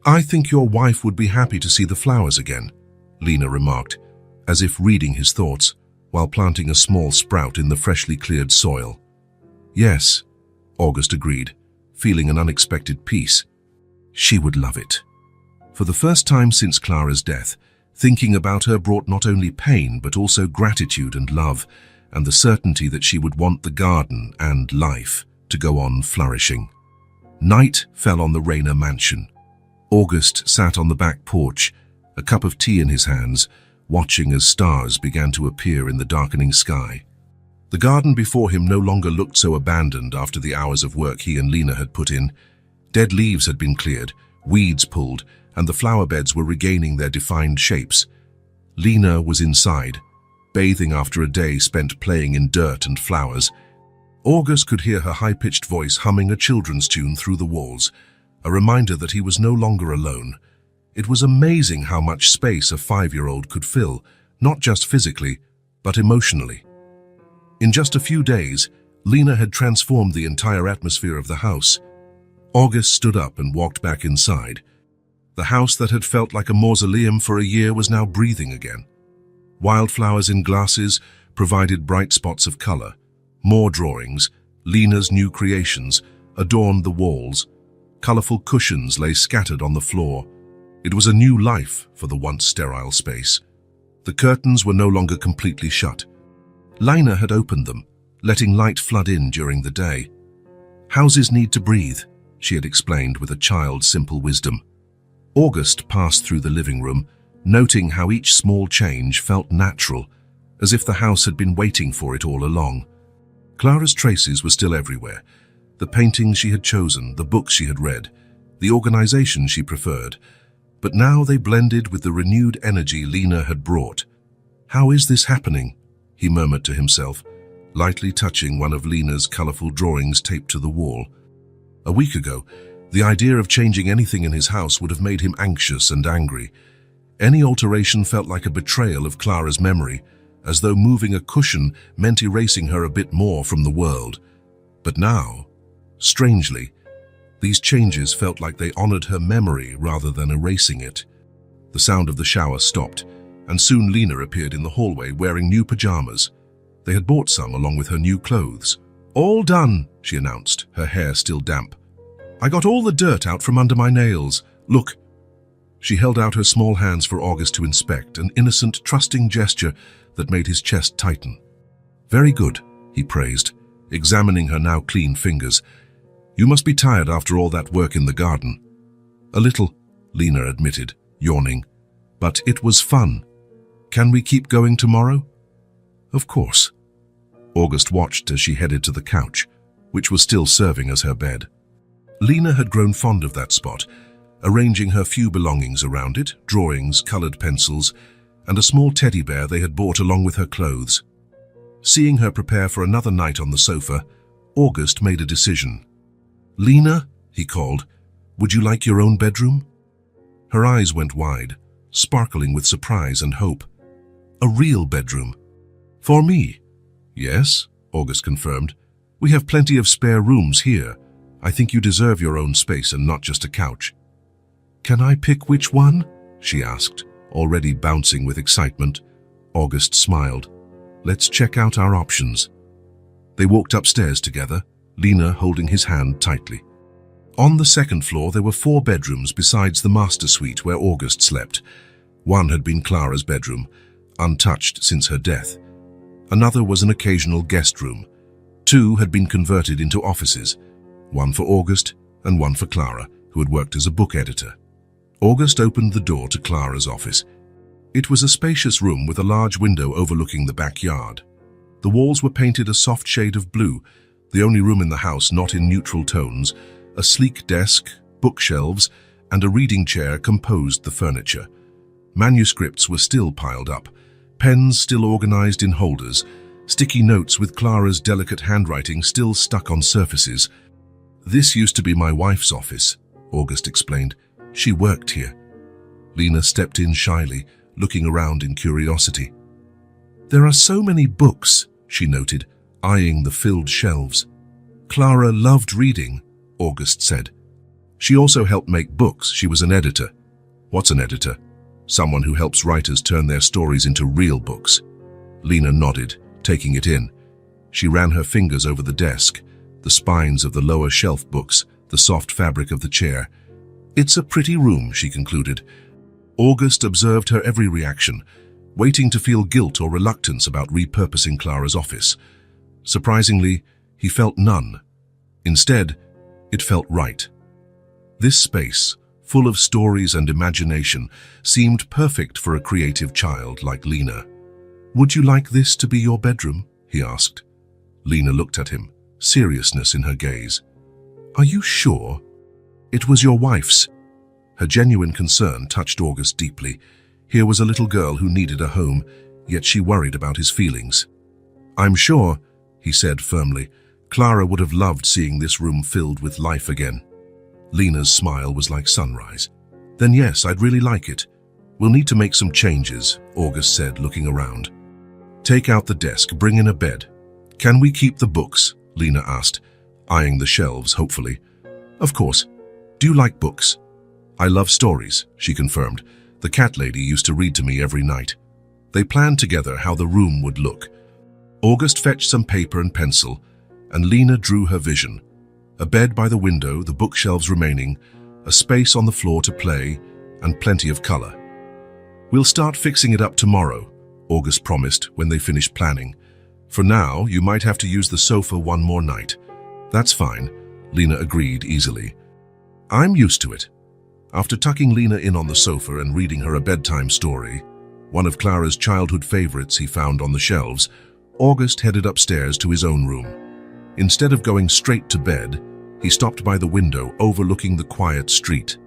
A: "I think your wife would be happy to see the flowers again," Lena remarked, as if reading his thoughts, while planting a small sprout in the freshly cleared soil. "Yes," August agreed, feeling an unexpected peace. She would love it. For the first time since Clara's death, thinking about her brought not only pain but also gratitude and love, and the certainty that she would want the garden and life to go on flourishing. Night fell on the Rayner mansion. August sat on the back porch, a cup of tea in his hands, watching as stars began to appear in the darkening sky. The garden before him no longer looked so abandoned after the hours of work he and Lena had put in. Dead leaves had been cleared, weeds pulled, and the flower beds were regaining their defined shapes. Lena was inside, bathing after a day spent playing in dirt and flowers. August could hear her high-pitched voice humming a children's tune through the walls, a reminder that he was no longer alone. It was amazing how much space a 5-year-old could fill, not just physically, but emotionally. In just a few days, Lena had transformed the entire atmosphere of the house. August stood up and walked back inside. The house that had felt like a mausoleum for a year was now breathing again. Wildflowers in glasses provided bright spots of color. More drawings, Lena's new creations, adorned the walls. Colorful cushions lay scattered on the floor. It was a new life for the once sterile space. The curtains were no longer completely shut. Lena had opened them, letting light flood in during the day. Houses need to breathe, she had explained with a child's simple wisdom. August passed through the living room, noting how each small change felt natural, as if the house had been waiting for it all along. Clara's traces were still everywhere. The paintings she had chosen, the books she had read, the organization she preferred. But now they blended with the renewed energy Lena had brought. "How is this happening?" he murmured to himself, lightly touching one of Lena's colorful drawings taped to the wall. A week ago, the idea of changing anything in his house would have made him anxious and angry. Any alteration felt like a betrayal of Clara's memory, as though moving a cushion meant erasing her a bit more from the world. But now, strangely, these changes felt like they honored her memory rather than erasing it. The sound of the shower stopped, and soon Lena appeared in the hallway wearing new pajamas. They had bought some along with her new clothes. "All done," she announced, her hair still damp. "I got all the dirt out from under my nails. Look." She held out her small hands for August to inspect, an innocent, trusting gesture that made his chest tighten. "Very good," he praised, examining her now clean fingers. "You must be tired after all that work in the garden." "A little," Lena admitted, yawning. "But it was fun. Can we keep going tomorrow?" "Of course." August watched as she headed to the couch, which was still serving as her bed. Lena had grown fond of that spot, arranging her few belongings around it, drawings, colored pencils, and a small teddy bear they had bought along with her clothes. Seeing her prepare for another night on the sofa, August made a decision. "Lena," he called, "would you like your own bedroom?" Her eyes went wide, sparkling with surprise and hope. "A real bedroom?" "For me?" "Yes," August confirmed. "We have plenty of spare rooms here. I think you deserve your own space and not just a couch." "Can I pick which one?" she asked, already bouncing with excitement. August smiled. "Let's check out our options." They walked upstairs together, Lena holding his hand tightly. On the second floor there were 4 bedrooms besides the master suite where August slept. One had been Clara's bedroom, untouched since her death. Another was an occasional guest room. 2 had been converted into offices, one for August and one for Clara, who had worked as a book editor. August opened the door to Clara's office. It was a spacious room with a large window overlooking the backyard. The walls were painted a soft shade of blue, the only room in the house not in neutral tones. A sleek desk, bookshelves, and a reading chair composed the furniture. Manuscripts were still piled up, pens still organized in holders, sticky notes with Clara's delicate handwriting still stuck on surfaces. "This used to be my wife's office," August explained. "She worked here." Lena stepped in shyly, looking around in curiosity. "There are so many books," she noted, eyeing the filled shelves. "Clara loved reading," August said. "She also helped make books. She was an editor." "What's an editor?" "Someone who helps writers turn their stories into real books." Lena nodded, taking it in. She ran her fingers over the desk, the spines of the lower shelf books, the soft fabric of the chair. "It's a pretty room," she concluded. August observed her every reaction, waiting to feel guilt or reluctance about repurposing Clara's office. Surprisingly, he felt none. Instead, it felt right. This space, full of stories and imagination, seemed perfect for a creative child like Lena. "Would you like this to be your bedroom?" he asked. Lena looked at him, seriousness in her gaze. "Are you sure?" "It was your wife's." Her genuine concern touched August deeply. Here was a little girl who needed a home, yet she worried about his feelings. "I'm sure," he said firmly. "Clara would have loved seeing this room filled with life again." Lena's smile was like sunrise. Then yes, I'd really like it. We'll need to make some changes, August said, looking around. Take out the desk, bring in a bed. Can we keep the books? Lena asked, eyeing the shelves hopefully. Of course. Do you like books? I love stories, she confirmed. The cat lady used to read to me every night. They planned together how the room would look. August fetched some paper and pencil, and Lena drew her vision. A bed by the window, the bookshelves remaining, a space on the floor to play, and plenty of color. We'll start fixing it up tomorrow, August promised when they finished planning. For now, you might have to use the sofa one more night. That's fine, Lena agreed easily. I'm used to it. After tucking Lena in on the sofa and reading her a bedtime story, one of Clara's childhood favorites he found on the shelves, August headed upstairs to his own room. Instead of going straight to bed, he stopped by the window overlooking the quiet street.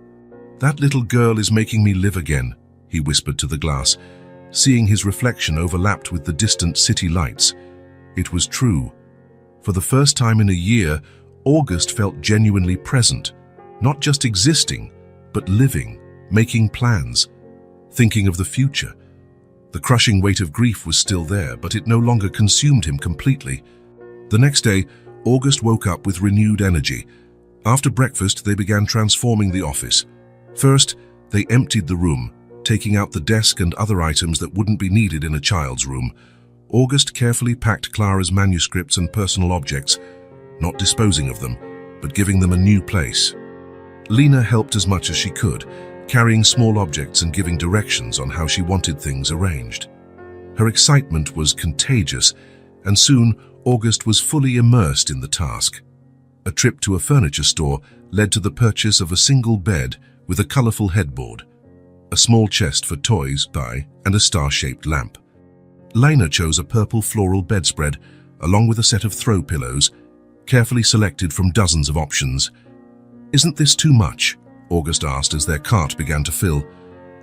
A: That little girl is making me live again, he whispered to the glass, seeing his reflection overlapped with the distant city lights. It was true. For the first time in a year, August felt genuinely present, not just existing, but living, making plans, thinking of the future. The crushing weight of grief was still there, but it no longer consumed him completely. The next day, August woke up with renewed energy. After breakfast, they began transforming the office. First, they emptied the room, taking out the desk and other items that wouldn't be needed in a child's room. August carefully packed Clara's manuscripts and personal objects, not disposing of them, but giving them a new place. Lena helped as much as she could, carrying small objects and giving directions on how she wanted things arranged. Her excitement was contagious, and soon August was fully immersed in the task. A trip to a furniture store led to the purchase of a single bed with a colorful headboard, a small chest for toys and a star-shaped lamp. Lena chose a purple floral bedspread, along with a set of throw pillows, carefully selected from dozens of options. Isn't this too much? August asked as their cart began to fill.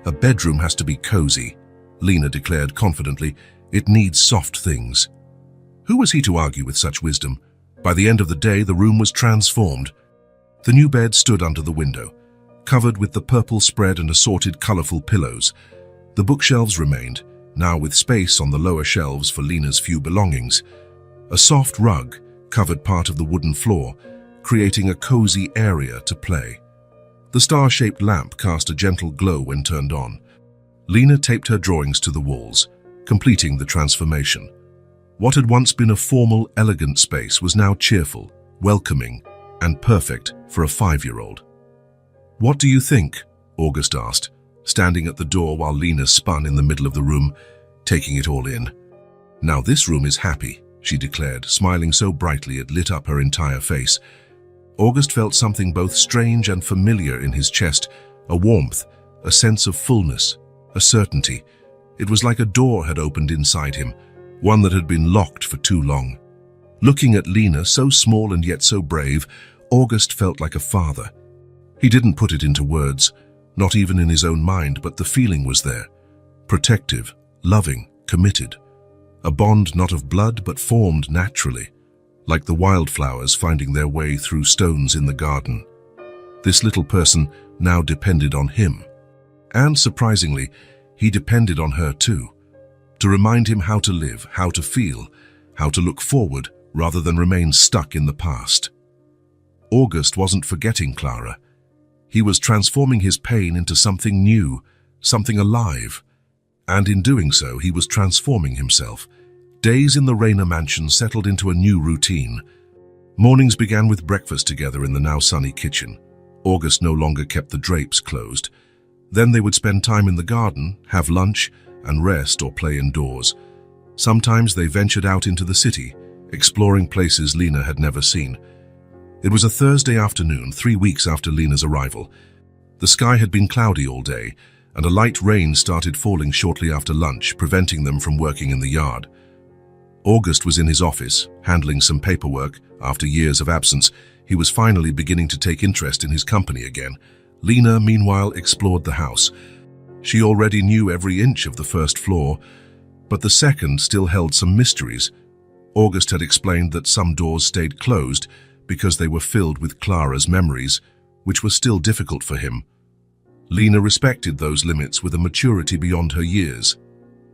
A: A bedroom has to be cozy, Lena declared confidently. It needs soft things. Who was he to argue with such wisdom? By the end of the day, the room was transformed. The new bed stood under the window, covered with the purple spread and assorted colorful pillows. The bookshelves remained, now with space on the lower shelves for Lena's few belongings. A soft rug covered part of the wooden floor, creating a cozy area to play. The star-shaped lamp cast a gentle glow when turned on. Lena taped her drawings to the walls, completing the transformation. What had once been a formal, elegant space was now cheerful, welcoming, and perfect for a 5-year-old. What do you think? August asked, standing at the door while Lena spun in the middle of the room, taking it all in. Now this room is happy, she declared, smiling so brightly it lit up her entire face. August felt something both strange and familiar in his chest, a warmth, a sense of fullness, a certainty. It was like a door had opened inside him, one that had been locked for too long. Looking at Lena, so small and yet so brave, August felt like a father. He didn't put it into words, not even in his own mind, but the feeling was there. Protective, loving, committed. A bond not of blood but formed naturally, like the wildflowers finding their way through stones in the garden. This little person now depended on him. And surprisingly, he depended on her too, to remind him how to live, how to feel, how to look forward rather than remain stuck in the past. August wasn't forgetting Clara. He was transforming his pain into something new, something alive. And in doing so, he was transforming himself. Days in the Rayner mansion settled into a new routine. Mornings began with breakfast together in the now sunny kitchen. August no longer kept the drapes closed. Then they would spend time in the garden, have lunch, and rest or play indoors. Sometimes they ventured out into the city, exploring places Lena had never seen. It was a Thursday afternoon, 3 weeks after Lena's arrival. The sky had been cloudy all day, and a light rain started falling shortly after lunch, preventing them from working in the yard. August was in his office, handling some paperwork. After years of absence, he was finally beginning to take interest in his company again. Lena, meanwhile, explored the house. She already knew every inch of the first floor, but the second still held some mysteries. August had explained that some doors stayed closed because they were filled with Clara's memories, which were still difficult for him. Lena respected those limits with a maturity beyond her years.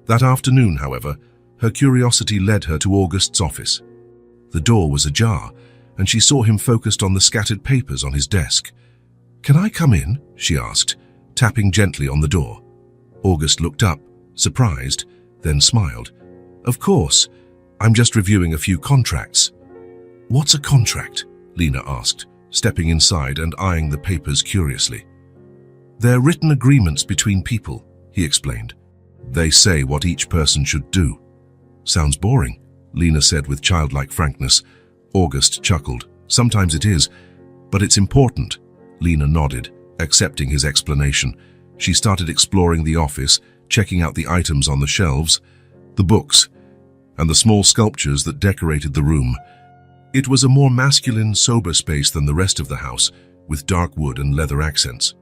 A: That afternoon, however, her curiosity led her to August's office. The door was ajar, and she saw him focused on the scattered papers on his desk. "Can I come in?" she asked, tapping gently on the door. August looked up, surprised, then smiled. "Of course. I'm just reviewing a few contracts." "What's a contract?" Lena asked, stepping inside and eyeing the papers curiously. "They're written agreements between people," he explained. "They say what each person should do." "Sounds boring," Lena said with childlike frankness. August chuckled. "Sometimes it is, but it's important." Lena nodded, accepting his explanation. She started exploring the office, checking out the items on the shelves, the books, and the small sculptures that decorated the room. It was a more masculine, sober space than the rest of the house, with dark wood and leather accents.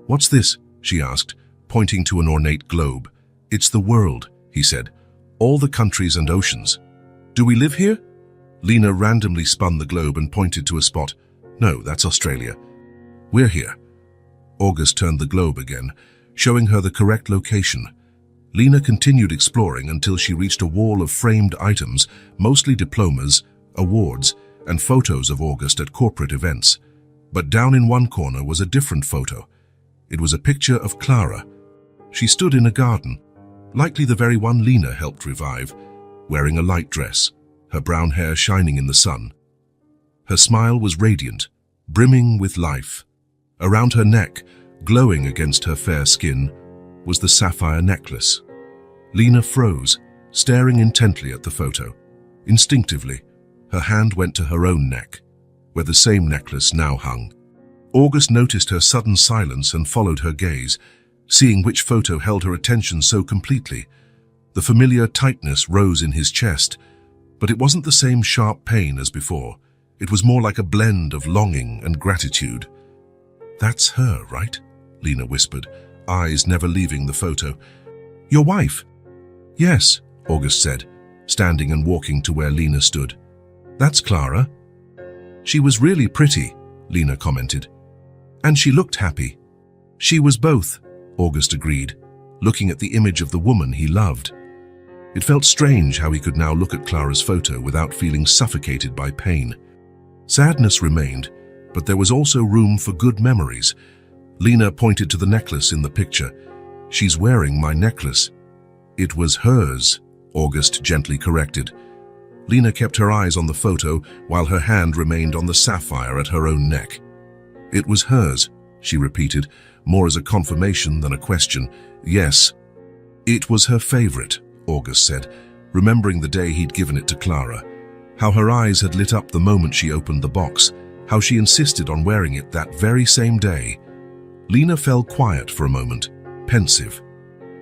A: "What's this?" she asked, pointing to an ornate globe. "It's the world," he said. "All the countries and oceans." "Do we live here?" Lena randomly spun the globe and pointed to a spot. "No, that's Australia. We're here." August turned the globe again, showing her the correct location. Lena continued exploring until she reached a wall of framed items, mostly diplomas, awards, and photos of August at corporate events. But down in one corner was a different photo. It was a picture of Clara. She stood in a garden, likely the very one Lena helped revive, wearing a light dress, her brown hair shining in the sun. Her smile was radiant, brimming with life. Around her neck, glowing against her fair skin, was the sapphire necklace. Lena froze, staring intently at the photo. Instinctively, her hand went to her own neck, where the same necklace now hung. August noticed her sudden silence and followed her gaze, seeing which photo held her attention so completely. The familiar tightness rose in his chest, but it wasn't the same sharp pain as before. It was more like a blend of longing and gratitude. "That's her, right?" Lena whispered, eyes never leaving the photo. "Your wife?" "Yes," August said, standing and walking to where Lena stood. "That's Clara." "She was really pretty," Lena commented. "And she looked happy." "She was both," August agreed, looking at the image of the woman he loved. It felt strange how he could now look at Clara's photo without feeling suffocated by pain. Sadness remained, but there was also room for good memories. Lena pointed to the necklace in the picture. "She's wearing my necklace." "It was hers," August gently corrected. Lena kept her eyes on the photo while her hand remained on the sapphire at her own neck. "It was hers," she repeated, more as a confirmation than a question. "Yes." "It was her favorite," August said, remembering the day he'd given it to Clara. How her eyes had lit up the moment she opened the box, how she insisted on wearing it that very same day. Lena fell quiet for a moment, pensive.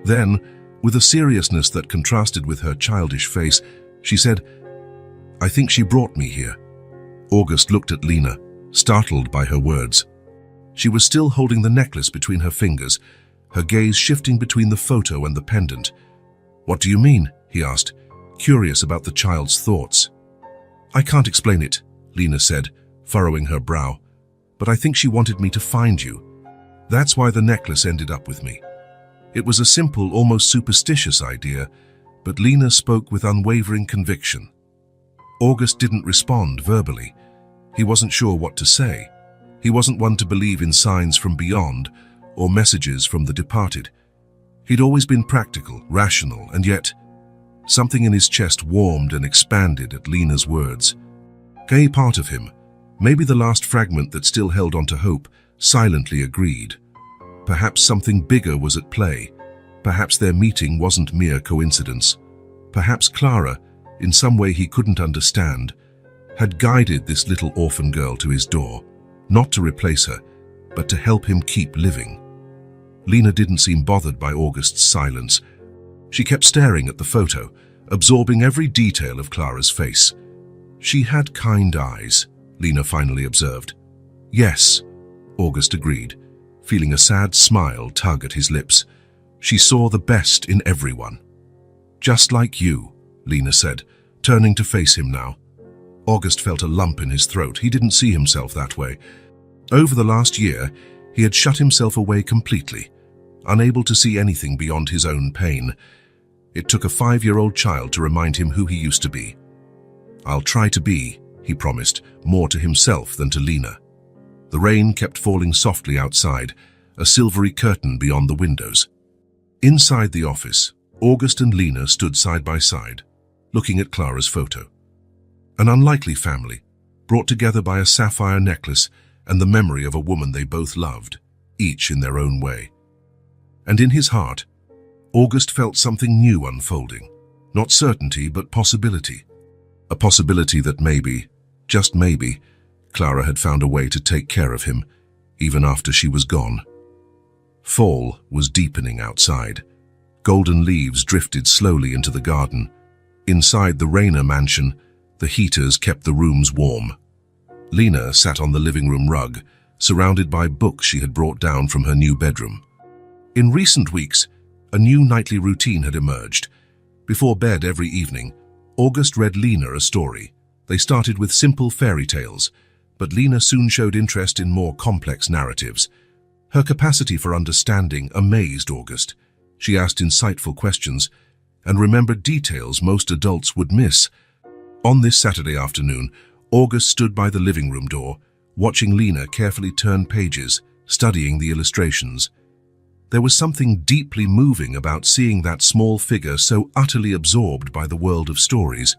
A: Then, with a seriousness that contrasted with her childish face, she said, "I think she brought me here." August looked at Lena, startled by her words. She was still holding the necklace between her fingers, her gaze shifting between the photo and the pendant. "What do you mean?" he asked, curious about the child's thoughts. "I can't explain it," Lena said, furrowing her brow, "but I think she wanted me to find you. That's why the necklace ended up with me." It was a simple, almost superstitious idea, but Lena spoke with unwavering conviction. August didn't respond verbally. He wasn't sure what to say. He wasn't one to believe in signs from beyond or messages from the departed. He'd always been practical, rational, and yet something in his chest warmed and expanded at Lena's words. A part of him, maybe the last fragment that still held on to hope, silently agreed. Perhaps something bigger was at play. Perhaps their meeting wasn't mere coincidence. Perhaps Clara, in some way he couldn't understand, had guided this little orphan girl to his door, not to replace her, but to help him keep living. Lena didn't seem bothered by August's silence. She kept staring at the photo, absorbing every detail of Clara's face. She had kind eyes, Lena finally observed. "Yes," August agreed, feeling a sad smile tug at his lips. "She saw the best in everyone." "Just like you," Lena said, turning to face him now. August felt a lump in his throat. He didn't see himself that way. Over the last year, He had shut himself away completely, unable to see anything beyond his own pain. It took a 5-year-old child to remind him who he used to be. "I'll try to be," he promised, more to himself than to Lena. The rain kept falling softly outside, a silvery curtain beyond the windows. Inside the office, August and Lena stood side by side, looking at Clara's photo. An unlikely family, brought together by a sapphire necklace and the memory of a woman they both loved, each in their own way. And in his heart, August felt something new unfolding, not certainty but possibility. A possibility that maybe, just maybe, Clara had found a way to take care of him, even after she was gone. Fall was deepening outside. Golden leaves drifted slowly into the garden. Inside the Rayner mansion, the heaters kept the rooms warm. Lena sat on the living room rug, surrounded by books she had brought down from her new bedroom. In recent weeks, a new nightly routine had emerged. Before bed every evening, August read Lena a story. They started with simple fairy tales, but Lena soon showed interest in more complex narratives. Her capacity for understanding amazed August. She asked insightful questions and remembered details most adults would miss. On this Saturday afternoon, August stood by the living room door, watching Lena carefully turn pages, studying the illustrations. There was something deeply moving about seeing that small figure so utterly absorbed by the world of stories.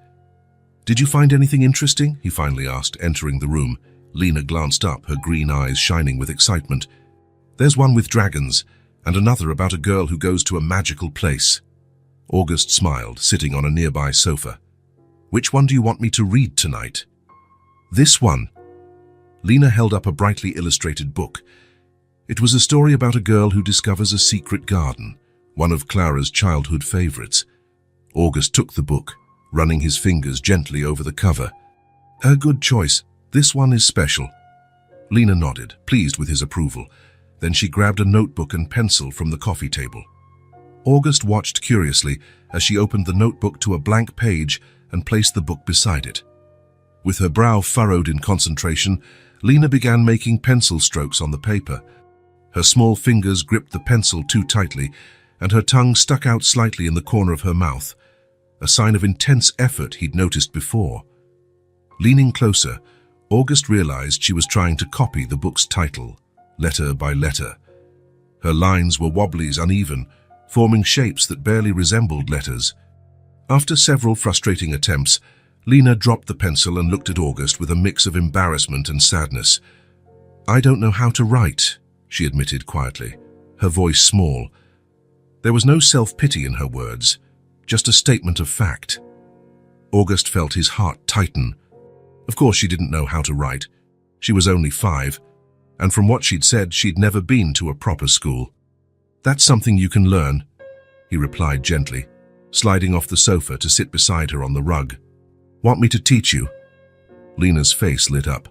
A: "Did you find anything interesting?" he finally asked, entering the room. Lena glanced up, her green eyes shining with excitement. "There's one with dragons, and another about a girl who goes to a magical place." August smiled, sitting on a nearby sofa. "Which one do you want me to read tonight?" "This one." Lena held up a brightly illustrated book. It was a story about a girl who discovers a secret garden, one of Clara's childhood favorites. August took the book, running his fingers gently over the cover. "A good choice. This one is special." Lena nodded, pleased with his approval. Then she grabbed a notebook and pencil from the coffee table. August watched curiously as she opened the notebook to a blank page and placed the book beside it. With her brow furrowed in concentration, Lena began making pencil strokes on the paper. Her small fingers gripped the pencil too tightly, and her tongue stuck out slightly in the corner of her mouth, a sign of intense effort he'd noticed before. Leaning closer, August realized she was trying to copy the book's title, letter by letter. Her lines were wobbly, uneven, forming shapes that barely resembled letters. After several frustrating attempts, Lena dropped the pencil and looked at August with a mix of embarrassment and sadness. "I don't know how to write," she admitted quietly, her voice small. There was no self-pity in her words, just a statement of fact. August felt his heart tighten. Of course she didn't know how to write. She was only 5, and from what she'd said, she'd never been to a proper school. "That's something you can learn," he replied gently, sliding off the sofa to sit beside her on the rug. "Want me to teach you?" Lena's face lit up.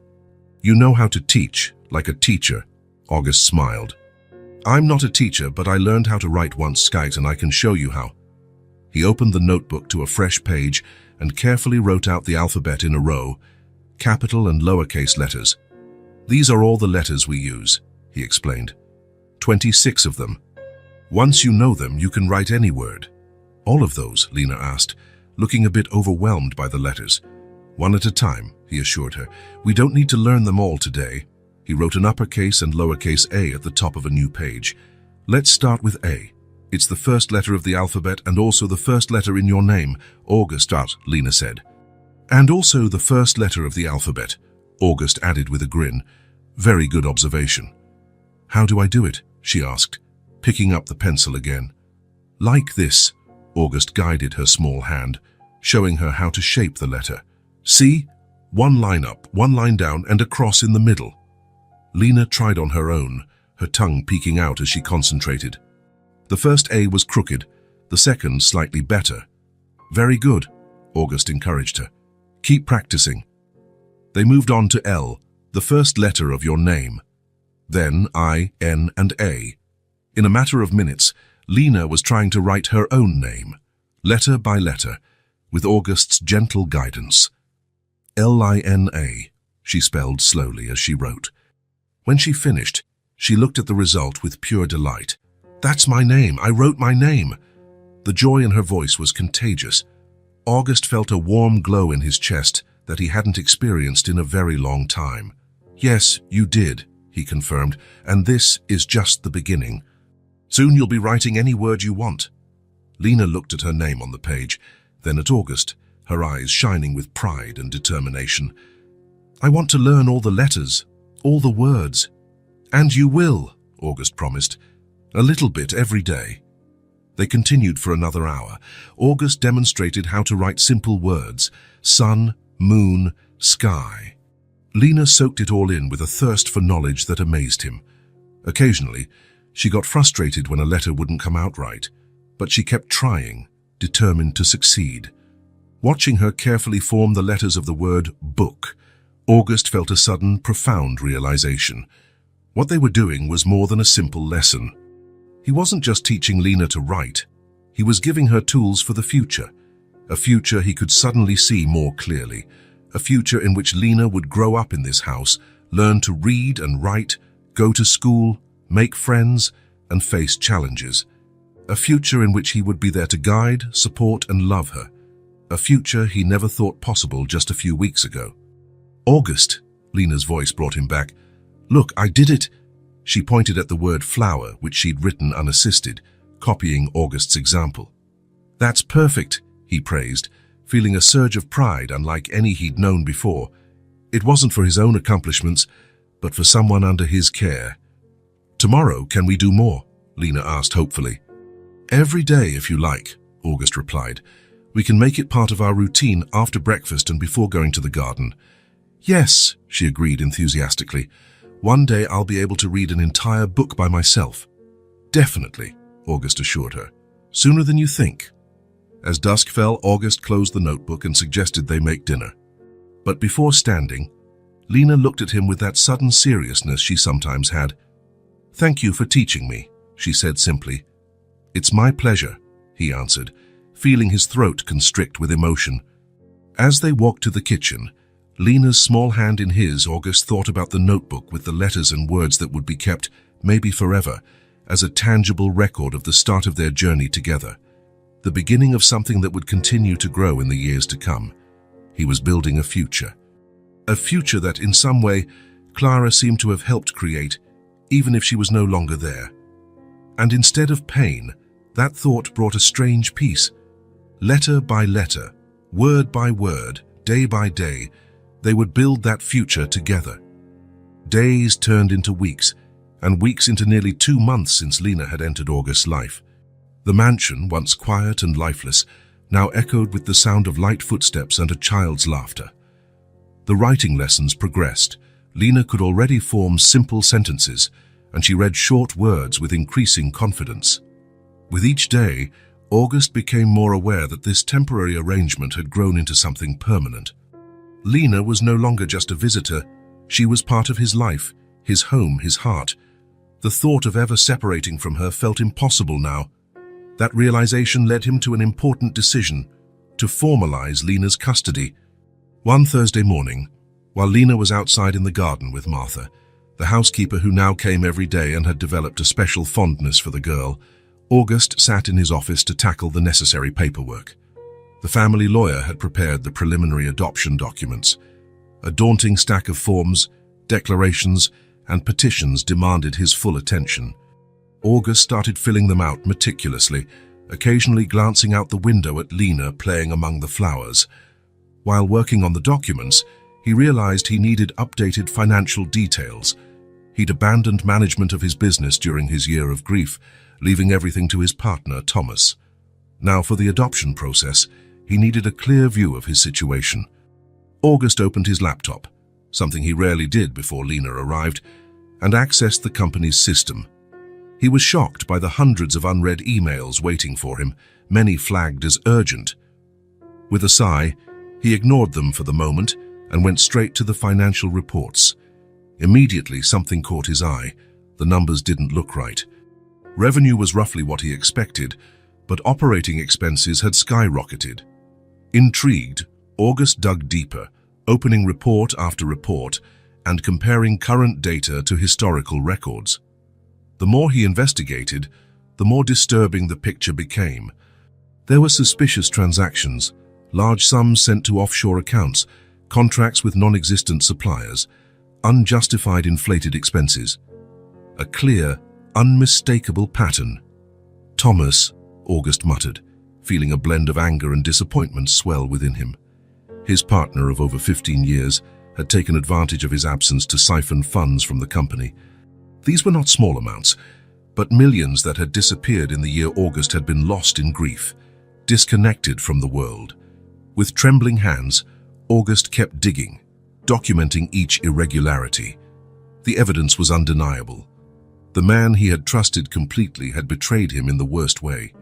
A: "You know how to teach, like a teacher," August smiled. "I'm not a teacher, but I learned how to write once, Skyt, and I can show you how." He opened the notebook to a fresh page and carefully wrote out the alphabet in a row, capital and lowercase letters. "These are all the letters we use," he explained. 26 of them. "Once you know them, you can write any word." "All of those?" Lena asked, looking a bit overwhelmed by the letters. "One at a time," he assured her. "We don't need to learn them all today." He wrote an uppercase and lowercase a at the top of a new page. "Let's start with A. It's the first letter of the alphabet and also the first letter in your name." "August," Lena said. "And also the first letter of the alphabet," August added with a grin. "Very good observation." "How do I do it?" she asked, picking up the pencil again. "Like this," August guided her small hand, showing her how to shape the letter. "See? One line up, one line down, and a cross in the middle." Lena tried on her own, her tongue peeking out as she concentrated. The first A was crooked, the second slightly better. "Very good," August encouraged her. "Keep practicing." They moved on to L, the first letter of your name. Then I, N, and A. In a matter of minutes, Lena was trying to write her own name, letter by letter, with August's gentle guidance. "Lina," she spelled slowly as she wrote. When she finished, She looked at the result with pure delight. "That's my name. I wrote my name." The joy in her voice was contagious. August felt a warm glow in his chest that he hadn't experienced in a very long time. "Yes, you did," he confirmed, "and this is just the beginning. Soon you'll be writing any word you want." Lena looked at her name on the page, then at August, her eyes shining with pride and determination. "I want to learn all the letters, all the words." "And you will," August promised, "a little bit every day." They continued for another hour. August demonstrated how to write simple words: sun, moon, sky. Lena soaked it all in with a thirst for knowledge that amazed him. Occasionally, she got frustrated when a letter wouldn't come out right, but she kept trying, determined to succeed. Watching her carefully form the letters of the word book, August felt a sudden, profound realization. What they were doing was more than a simple lesson. He wasn't just teaching Lena to write, he was giving her tools for the future. A future he could suddenly see more clearly. A future in which Lena would grow up in this house, learn to read and write, go to school, make friends, and face challenges. A future in which he would be there to guide, support, and love her. A future he never thought possible just a few weeks ago. "August," Lena's voice brought him back. "Look, I did it." She pointed at the word flower, which she'd written unassisted, copying August's example. "That's perfect," he praised, feeling a surge of pride unlike any he'd known before. It wasn't for his own accomplishments, but for someone under his care. "Tomorrow, can we do more?" Lena asked hopefully. "Every day, if you like," August replied. "We can make it part of our routine after breakfast and before going to the garden." "Yes," she agreed enthusiastically. "One day I'll be able to read an entire book by myself." "Definitely," August assured her. "Sooner than you think." As dusk fell, August closed the notebook and suggested they make dinner. But before standing, Lena looked at him with that sudden seriousness she sometimes had. "Thank you for teaching me," she said simply. "It's my pleasure," he answered, feeling his throat constrict with emotion. As they walked to the kitchen, Lena's small hand in his, August thought about the notebook with the letters and words that would be kept, maybe forever, as a tangible record of the start of their journey together. The beginning of something that would continue to grow in the years to come. He was building a future. A future that, in some way, Clara seemed to have helped create, even if she was no longer there. And instead of pain, that thought brought a strange peace. Letter by letter, word by word, day by day, they would build that future together. Days turned into weeks, and weeks into nearly 2 months since Lena had entered August's life. The mansion, once quiet and lifeless, now echoed with the sound of light footsteps and a child's laughter. The writing lessons progressed. Lena could already form simple sentences, and she read short words with increasing confidence. With each day, August became more aware that this temporary arrangement had grown into something permanent. Lena was no longer just a visitor. She was part of his life, his home, his heart. The thought of ever separating from her felt impossible now. That realization led him to an important decision: to formalize Lena's custody. One Thursday morning, while Lena was outside in the garden with Martha, the housekeeper who now came every day and had developed a special fondness for the girl, August sat in his office to tackle the necessary paperwork. The family lawyer had prepared the preliminary adoption documents. A daunting stack of forms, declarations, and petitions demanded his full attention. August started filling them out meticulously, occasionally glancing out the window at Lena playing among the flowers. While working on the documents, he realized he needed updated financial details. He'd abandoned management of his business during his year of grief, leaving everything to his partner, Thomas. Now, for the adoption process, he needed a clear view of his situation. August opened his laptop, something he rarely did before Lena arrived, and accessed the company's system. He was shocked by the hundreds of unread emails waiting for him, many flagged as urgent. With a sigh, he ignored them for the moment and went straight to the financial reports. Immediately, something caught his eye. The numbers didn't look right. Revenue was roughly what he expected, but operating expenses had skyrocketed. Intrigued, August dug deeper, opening report after report and comparing current data to historical records. The more he investigated, the more disturbing the picture became. There were suspicious transactions, large sums sent to offshore accounts, contracts with non-existent suppliers, unjustified inflated expenses. A clear, unmistakable pattern. "Thomas," August muttered, feeling a blend of anger and disappointment swell within him. His partner of over 15 years had taken advantage of his absence to siphon funds from the company. These were not small amounts, but millions that had disappeared in the year August had been lost in grief, disconnected from the world. With trembling hands, August kept digging, documenting each irregularity. The evidence was undeniable. The man he had trusted completely had betrayed him in the worst way.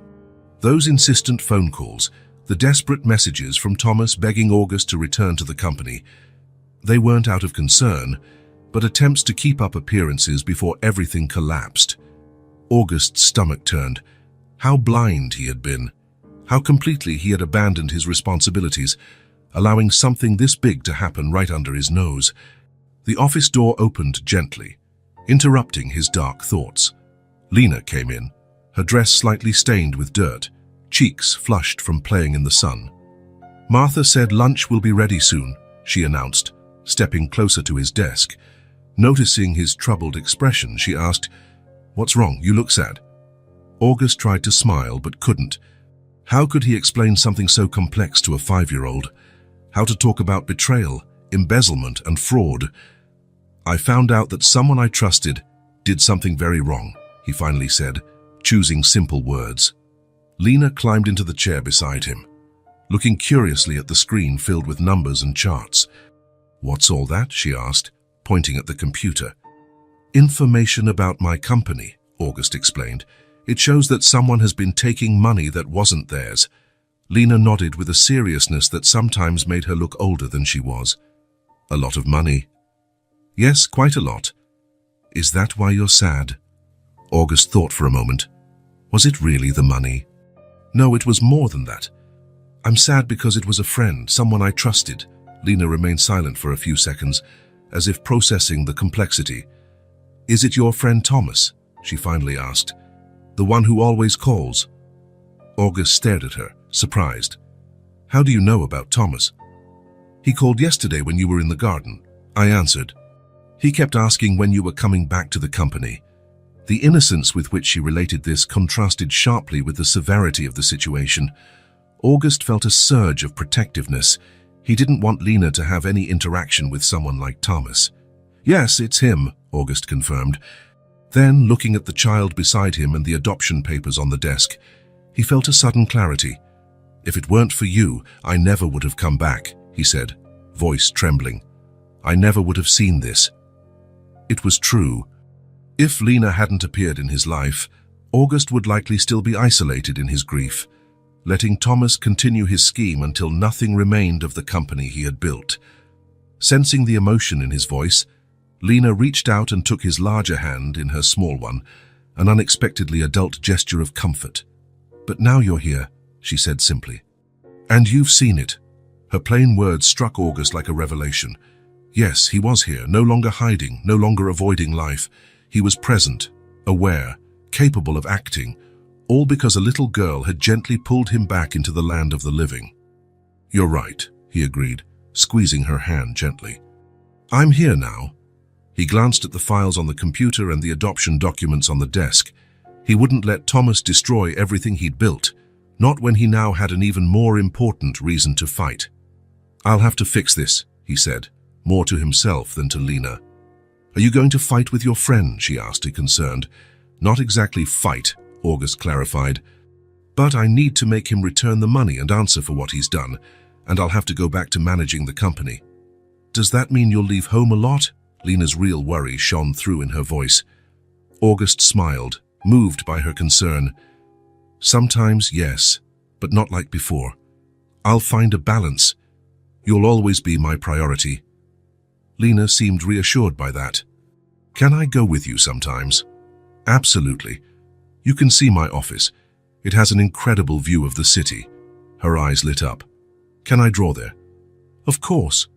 A: Those insistent phone calls, the desperate messages from Thomas begging August to return to the company, they weren't out of concern, but attempts to keep up appearances before everything collapsed. August's stomach turned. How blind he had been. How completely he had abandoned his responsibilities, allowing something this big to happen right under his nose. The office door opened gently, interrupting his dark thoughts. Lena came in, her dress slightly stained with dirt, cheeks flushed from playing in the sun. "Martha said lunch will be ready soon," she announced, stepping closer to his desk. Noticing his troubled expression, she asked, "What's wrong? You look sad." August tried to smile but couldn't. How could he explain something so complex to a 5-year-old? How to talk about betrayal, embezzlement, and fraud? "I found out that someone I trusted did something very wrong," he finally said, choosing simple words. Lena climbed into the chair beside him, looking curiously at the screen filled with numbers and charts. "What's all that?" she asked, pointing at the computer. "Information about my company," August explained. "It shows that someone has been taking money that wasn't theirs." Lena nodded with a seriousness that sometimes made her look older than she was. "A lot of money." "Yes, quite a lot." "Is that why you're sad?" August thought for a moment. Was it really the money? No, it was more than that. "I'm sad because it was a friend, someone I trusted." Lena remained silent for a few seconds, as if processing the complexity. "Is it your friend Thomas?" she finally asked. "The one who always calls?" August stared at her, surprised. "How do you know about Thomas?" "He called yesterday when you were in the garden," I answered. "He kept asking when you were coming back to the company." The innocence with which she related this contrasted sharply with the severity of the situation. August felt a surge of protectiveness. He didn't want Lena to have any interaction with someone like Thomas. "Yes, it's him," August confirmed. Then, looking at the child beside him and the adoption papers on the desk, he felt a sudden clarity. "If it weren't for you, I never would have come back," he said, voice trembling. "I never would have seen this." It was true. If Lena hadn't appeared in his life, August would likely still be isolated in his grief, letting Thomas continue his scheme until nothing remained of the company he had built. Sensing the emotion in his voice, Lena reached out and took his larger hand in her small one, an unexpectedly adult gesture of comfort. "But now you're here," she said simply. "And you've seen it." Her plain words struck August like a revelation. Yes, he was here, no longer hiding, no longer avoiding life. He was present, aware, capable of acting, all because a little girl had gently pulled him back into the land of the living. "You're right," he agreed, squeezing her hand gently. "I'm here now." He glanced at the files on the computer and the adoption documents on the desk. He wouldn't let Thomas destroy everything he'd built, not when he now had an even more important reason to fight. "I'll have to fix this," he said, more to himself than to Lena. "Are you going to fight with your friend?" she asked, concerned. "Not exactly fight," August clarified. "But I need to make him return the money and answer for what he's done, and I'll have to go back to managing the company." "Does that mean you'll leave home a lot?" Lena's real worry shone through in her voice. August smiled, moved by her concern. "Sometimes, yes, but not like before. I'll find a balance. You'll always be my priority." Lena seemed reassured by that. "Can I go with you sometimes?" "Absolutely. You can see my office. It has an incredible view of the city." Her eyes lit up. "Can I draw there?" "Of course."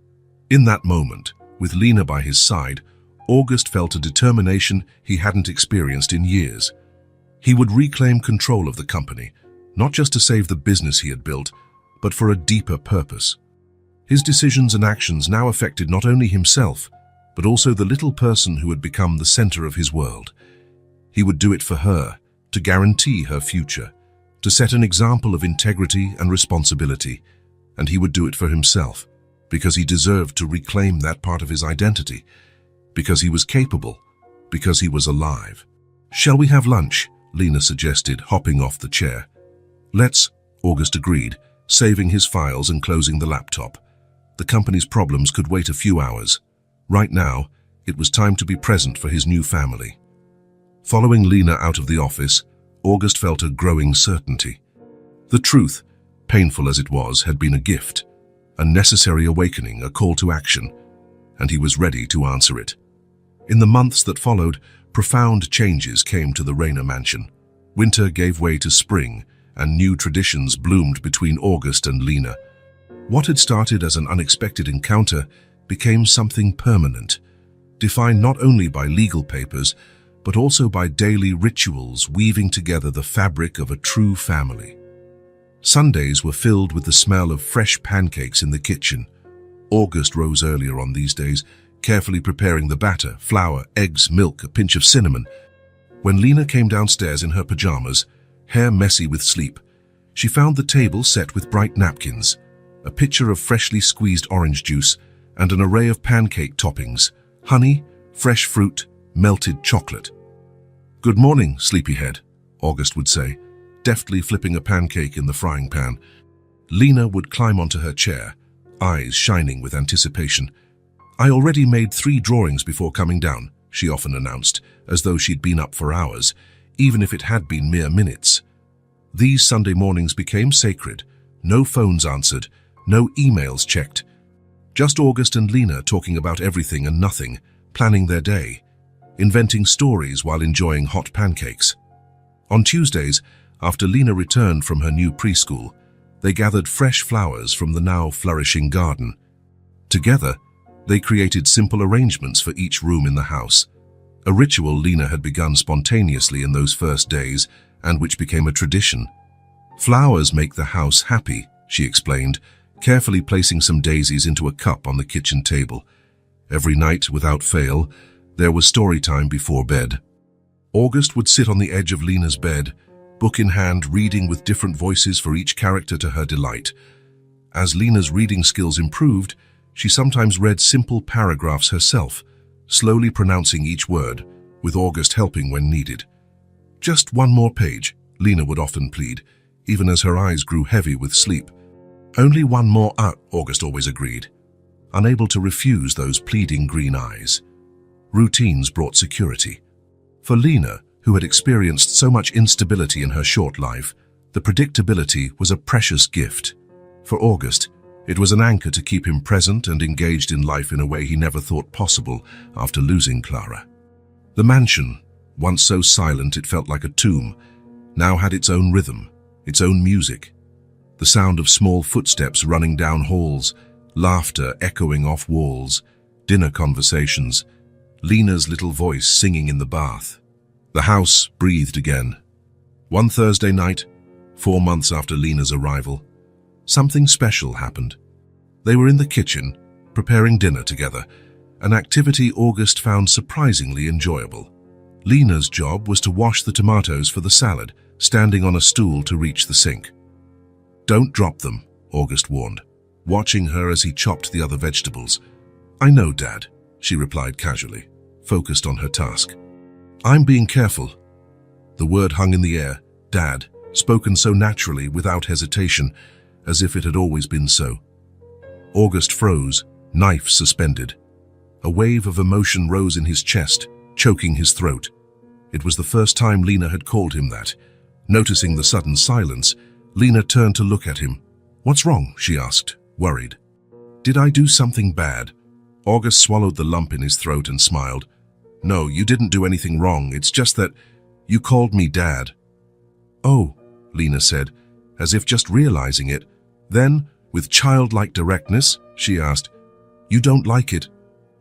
A: In that moment, with Lena by his side, August felt a determination he hadn't experienced in years. He would reclaim control of the company, not just to save the business he had built, but for a deeper purpose. His decisions and actions now affected not only himself, but also the little person who had become the center of his world. He would do it for her, to guarantee her future, to set an example of integrity and responsibility, and he would do it for himself, because he deserved to reclaim that part of his identity, because he was capable, because he was alive. "Shall we have lunch?" Lena suggested, hopping off the chair. "Let's," August agreed, saving his files and closing the laptop. The company's problems could wait a few hours. Right now, it was time to be present for his new family. Following Lena out of the office, August felt a growing certainty. The truth, painful as it was, had been a gift, a necessary awakening, a call to action, and he was ready to answer it. In the months that followed, profound changes came to the Rayner mansion. Winter gave way to spring, and new traditions bloomed between August and Lena. What had started as an unexpected encounter became something permanent, defined not only by legal papers, but also by daily rituals weaving together the fabric of a true family. Sundays were filled with the smell of fresh pancakes in the kitchen. August rose earlier on these days, carefully preparing the batter, flour, eggs, milk, a pinch of cinnamon. When Lena came downstairs in her pajamas, hair messy with sleep, she found the table set with bright napkins, a pitcher of freshly squeezed orange juice, and an array of pancake toppings, honey, fresh fruit, melted chocolate. "Good morning, sleepyhead," August would say, deftly flipping a pancake in the frying pan. Lena would climb onto her chair, eyes shining with anticipation. "I already made 3 drawings before coming down," she often announced, as though she'd been up for hours, even if it had been mere minutes. These Sunday mornings became sacred. No phones answered, no emails checked. Just August and Lena talking about everything and nothing, planning their day, inventing stories while enjoying hot pancakes. On Tuesdays, after Lena returned from her new preschool, they gathered fresh flowers from the now flourishing garden. Together, they created simple arrangements for each room in the house, a ritual Lena had begun spontaneously in those first days and which became a tradition. "Flowers make the house happy," she explained, carefully placing some daisies into a cup on the kitchen table. Every night, without fail, there was story time before bed. August would sit on the edge of Lena's bed, book in hand, reading with different voices for each character to her delight. As Lena's reading skills improved, she sometimes read simple paragraphs herself, slowly pronouncing each word, with August helping when needed. "Just one more page," Lena would often plead, even as her eyes grew heavy with sleep. "Only one more," August always agreed, unable to refuse those pleading green eyes. Routines brought security. For Lena, who had experienced so much instability in her short life, the predictability was a precious gift. For August, it was an anchor to keep him present and engaged in life in a way he never thought possible after losing Clara. The mansion, once so silent it felt like a tomb, now had its own rhythm, its own music. The sound of small footsteps running down halls, laughter echoing off walls, dinner conversations, Lena's little voice singing in the bath. The house breathed again. One Thursday night, 4 months after Lena's arrival, something special happened. They were in the kitchen, preparing dinner together, an activity August found surprisingly enjoyable. Lena's job was to wash the tomatoes for the salad, standing on a stool to reach the sink. "Don't drop them," August warned, watching her as he chopped the other vegetables. "I know, Dad," she replied casually, focused on her task. "I'm being careful." The word hung in the air, Dad, spoken so naturally, without hesitation, as if it had always been so. August froze, knife suspended. A wave of emotion rose in his chest, choking his throat. It was the first time Lena had called him that. Noticing the sudden silence, Lena turned to look at him. "What's wrong?" she asked, worried. "Did I do something bad?" August swallowed the lump in his throat and smiled. "No, you didn't do anything wrong. It's just that you called me Dad." "Oh," Lena said, as if just realizing it. Then, with childlike directness, she asked, "You don't like it?"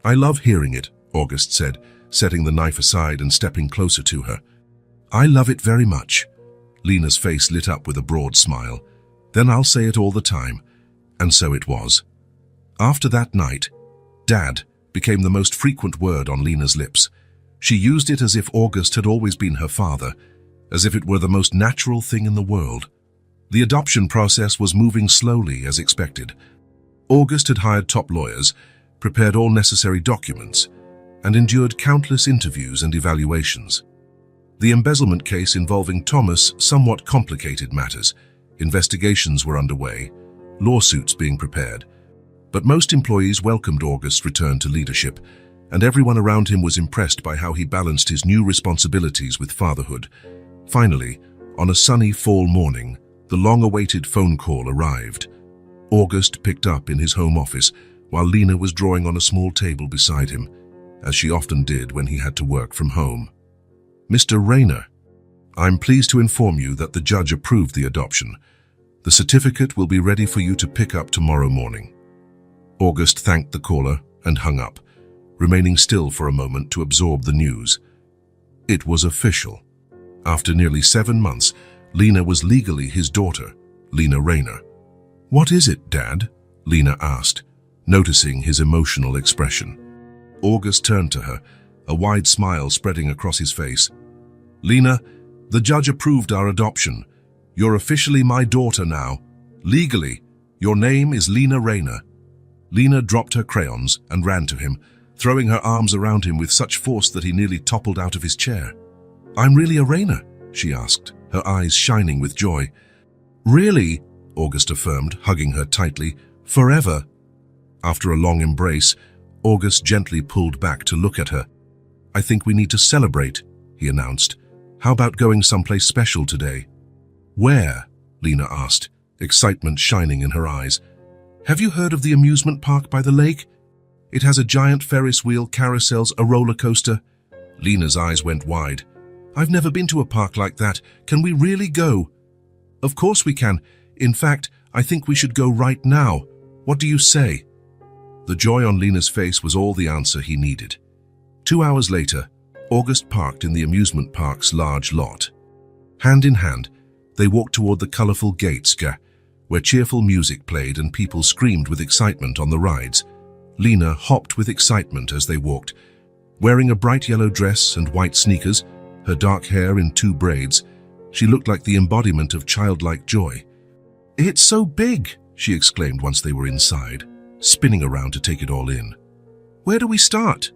A: "I love hearing it," August said, setting the knife aside and stepping closer to her. I love it very much. Lena's face lit up with a broad smile. Then I'll say it all the time. And so it was. After that night, Dad became the most frequent word on Lena's lips. She used it as if August had always been her father, as if it were the most natural thing in the world. The adoption process was moving slowly as expected. August had hired top lawyers, prepared all necessary documents, and endured countless interviews and evaluations. The embezzlement case involving Thomas somewhat complicated matters. Investigations were underway, lawsuits being prepared. But most employees welcomed August's return to leadership, and everyone around him was impressed by how he balanced his new responsibilities with fatherhood. Finally, on a sunny fall morning, the long-awaited phone call arrived. August picked up in his home office while Lena was drawing on a small table beside him, as she often did when he had to work from home. Mr. Rayner, I'm pleased to inform you that the judge approved the adoption. The certificate will be ready for you to pick up tomorrow morning. August thanked the caller and hung up, remaining still for a moment to absorb the news. It was official. After nearly 7 months, Lena was legally his daughter, Lena Rayner. What is it, Dad? Lena asked, noticing his emotional expression. August turned to her, a wide smile spreading across his face. Lena, the judge approved our adoption. You're officially my daughter now. Legally, your name is Lena Rayner. Lena dropped her crayons and ran to him, throwing her arms around him with such force that he nearly toppled out of his chair. I'm really a Rayner, she asked, her eyes shining with joy. Really? August affirmed, hugging her tightly. Forever. After a long embrace, August gently pulled back to look at her. I think we need to celebrate, he announced. How about going someplace special today? Where? Lena asked, excitement shining in her eyes. Have you heard of the amusement park by the lake? It has a giant Ferris wheel, carousels, a roller coaster. Lena's eyes went wide. I've never been to a park like that. Can we really go? Of course we can. In fact, I think we should go right now. What do you say? The joy on Lena's face was all the answer he needed. 2 hours later, August parked in the amusement park's large lot. Hand in hand, they walked toward the colorful gates, where cheerful music played and people screamed with excitement on the rides. Lena hopped with excitement as they walked. Wearing a bright yellow dress and white sneakers, her dark hair in 2 braids, she looked like the embodiment of childlike joy. It's so big, she exclaimed once they were inside, spinning around to take it all in. Where do we start?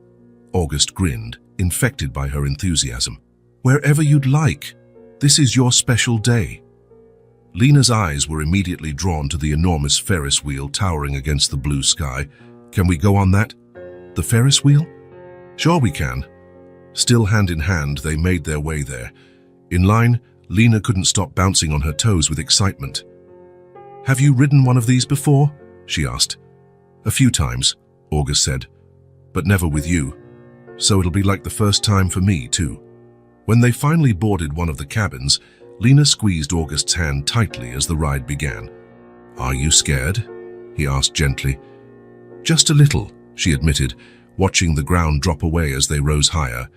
A: August grinned, infected by her enthusiasm. Wherever you'd like. This is your special day. Lena's eyes were immediately drawn to the enormous Ferris wheel towering against the blue sky. Can we go on that? The Ferris wheel? Sure we can. Still hand in hand, they made their way there. In line, Lena couldn't stop bouncing on her toes with excitement. Have you ridden one of these before? She asked. A few times, August said, but never with you. So it'll be like the first time for me, too. When they finally boarded one of the cabins, Lena squeezed August's hand tightly as the ride began. Are you scared? He asked gently. Just a little, she admitted, watching the ground drop away as they rose higher.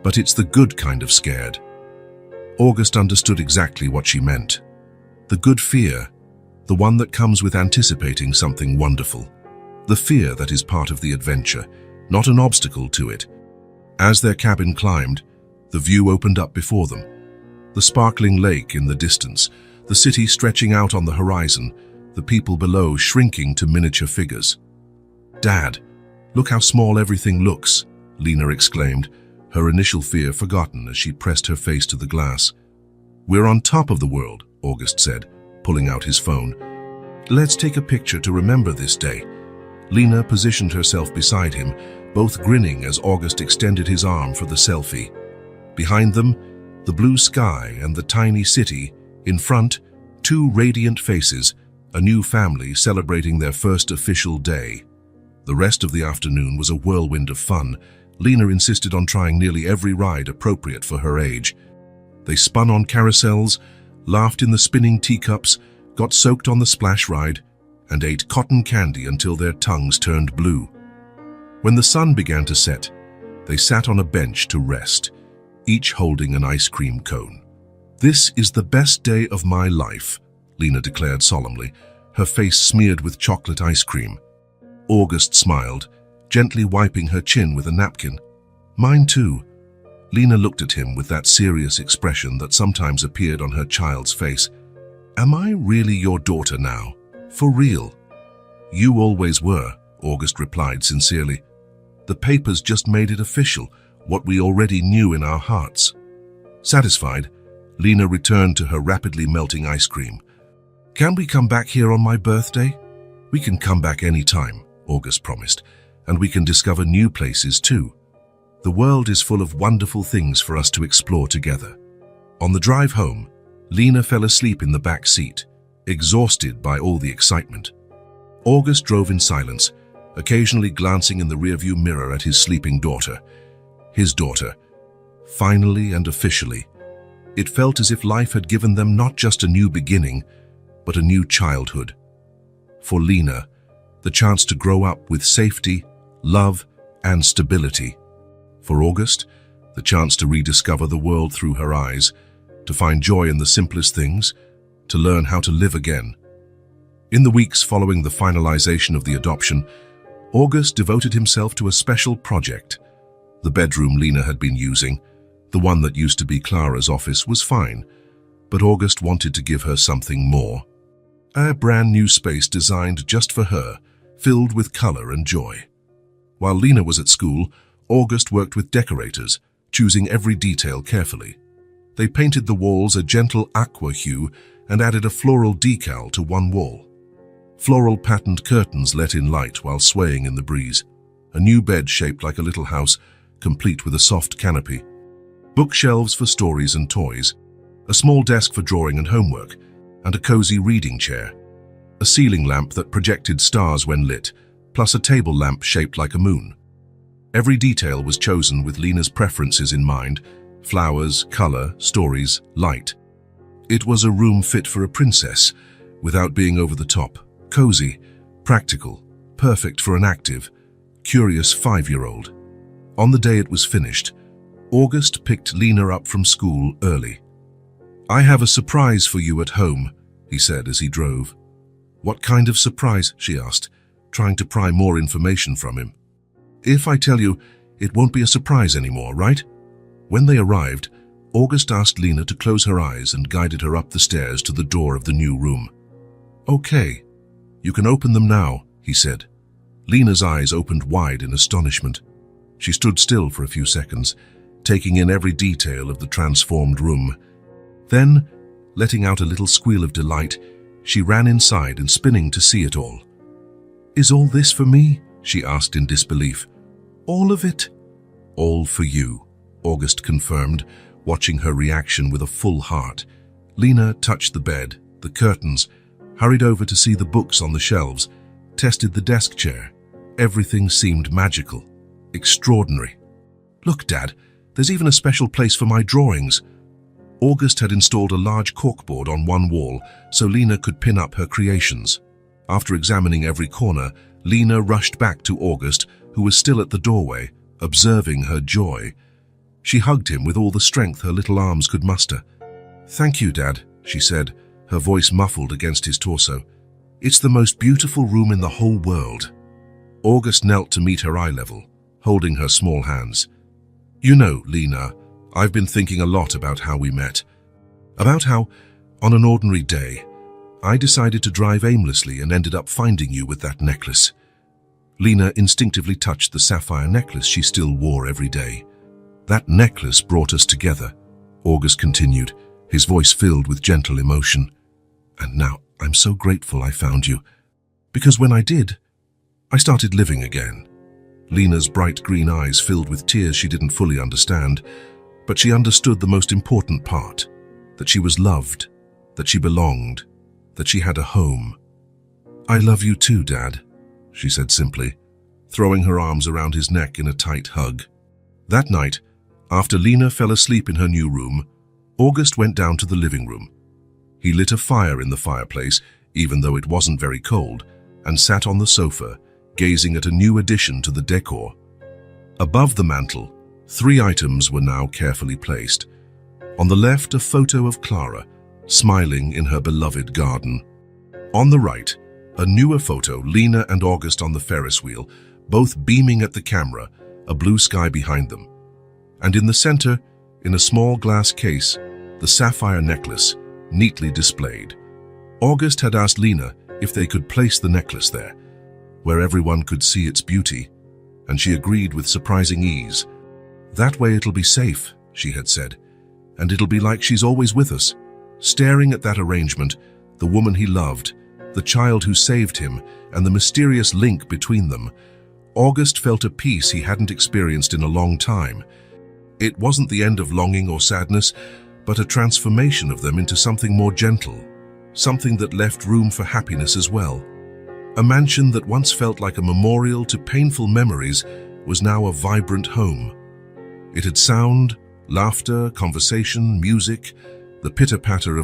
A: But it's the good kind of scared. August understood exactly what she meant. The good fear, the one that comes with anticipating something wonderful. The fear that is part of the adventure, not an obstacle to it. As their cabin climbed, the view opened up before them. The sparkling lake in the distance, the city stretching out on the horizon, the people below shrinking to miniature figures. Dad, look how small everything looks, Lena exclaimed, her initial fear forgotten as she pressed her face to the glass. We're on top of the world, August said, pulling out his phone. Let's take a picture to remember this day. Lena positioned herself beside him, both grinning as August extended his arm for the selfie. Behind them, the blue sky and the tiny city. In front, 2 radiant faces, a new family celebrating their first official day. The rest of the afternoon was a whirlwind of fun. Lena insisted on trying nearly every ride appropriate for her age. They spun on carousels, laughed in the spinning teacups, got soaked on the splash ride, and ate cotton candy until their tongues turned blue. When the sun began to set, They sat on a bench to rest, each holding an ice cream cone. "This is the best day of my life," Lena declared solemnly, her face smeared with chocolate ice cream. August smiled, gently wiping her chin with a napkin. "Mine too." Lena looked at him with that serious expression that sometimes appeared on her child's face. "Am I really your daughter now? For real?" "You always were," August replied sincerely. "The papers just made it official, what we already knew in our hearts." Satisfied, Lena returned to her rapidly melting ice cream. "Can we come back here on my birthday?" "We can come back any time," August promised, "and we can discover new places too. The world is full of wonderful things for us to explore together." On the drive home, Lena fell asleep in the back seat, exhausted by all the excitement. August drove in silence, occasionally glancing in the rearview mirror at his sleeping daughter. His daughter. Finally and officially. It felt as if life had given them not just a new beginning, but a new childhood. For Lena, the chance to grow up with safety, love, and stability. For August, the chance to rediscover the world through her eyes, to find joy in the simplest things, to learn how to live again. In the weeks following the finalization of the adoption, August devoted himself to a special project. The bedroom Lena had been using, the one that used to be Clara's office, was fine, but August wanted to give her something more. A brand new space designed just for her, filled with color and joy. While Lena was at school, August worked with decorators, choosing every detail carefully. They painted the walls a gentle aqua hue and added a floral decal to one wall. Floral patterned curtains let in light while swaying in the breeze. A new bed shaped like a little house, complete with a soft canopy. Bookshelves for stories and toys. A small desk for drawing and homework, and a cozy reading chair. A ceiling lamp that projected stars when lit, plus a table lamp shaped like a moon. Every detail was chosen with Lena's preferences in mind: flowers, color, stories, light. It was a room fit for a princess, without being over the top, cozy, practical, perfect for an active, curious 5-year-old. On the day it was finished, August picked Lena up from school early. "I have a surprise for you at home," he said as he drove. "What kind of surprise?" she asked, trying to pry more information from him. "If I tell you, it won't be a surprise anymore, right?" When they arrived, August asked Lena to close her eyes and guided her up the stairs to the door of the new room. "Okay, you can open them now," he said. Lena's eyes opened wide in astonishment. She stood still for a few seconds, taking in every detail of the transformed room. Then, letting out a little squeal of delight, she ran inside and spinning to see it all. "Is all this for me?" she asked in disbelief. "All of it?" "All for you," August confirmed, watching her reaction with a full heart. Lena touched the bed, the curtains, hurried over to see the books on the shelves, tested the desk chair. Everything seemed magical, extraordinary. "Look, Dad, there's even a special place for my drawings." August had installed a large corkboard on one wall so Lena could pin up her creations. After examining every corner, Lena rushed back to August, who was still at the doorway, observing her joy. She hugged him with all the strength her little arms could muster. "Thank you, Dad," she said, her voice muffled against his torso. "It's the most beautiful room in the whole world." August knelt to meet her eye level, holding her small hands. "You know, Lena, I've been thinking a lot about how we met. About how, on an ordinary day, I decided to drive aimlessly and ended up finding you with that necklace." Lena instinctively touched the sapphire necklace she still wore every day. "That necklace brought us together," August continued, his voice filled with gentle emotion. "And now I'm so grateful I found you. Because when I did, I started living again." Lena's bright green eyes filled with tears she didn't fully understand, but she understood the most important part, that she was loved, that she belonged, that she had a home. "I love you too, Dad," she said simply, throwing her arms around his neck in a tight hug. That night, after Lena fell asleep in her new room, August went down to the living room. He lit a fire in the fireplace, even though it wasn't very cold, and sat on the sofa, gazing at a new addition to the decor. Above the mantel, 3 items were now carefully placed. On the left, a photo of Clara, smiling in her beloved garden. On the right, a newer photo, Lena and August on the Ferris wheel, both beaming at the camera, a blue sky behind them. And in the center, in a small glass case, the sapphire necklace, neatly displayed. August had asked Lena if they could place the necklace there, where everyone could see its beauty, and she agreed with surprising ease. "That way it'll be safe," she had said, "and it'll be like she's always with us." Staring at that arrangement, the woman he loved, the child who saved him, and the mysterious link between them, August felt a peace he hadn't experienced in a long time. It wasn't the end of longing or sadness, but a transformation of them into something more gentle, something that left room for happiness as well. A mansion that once felt like a memorial to painful memories was now a vibrant home. It had sound, laughter, conversation, music, the pitter-patter of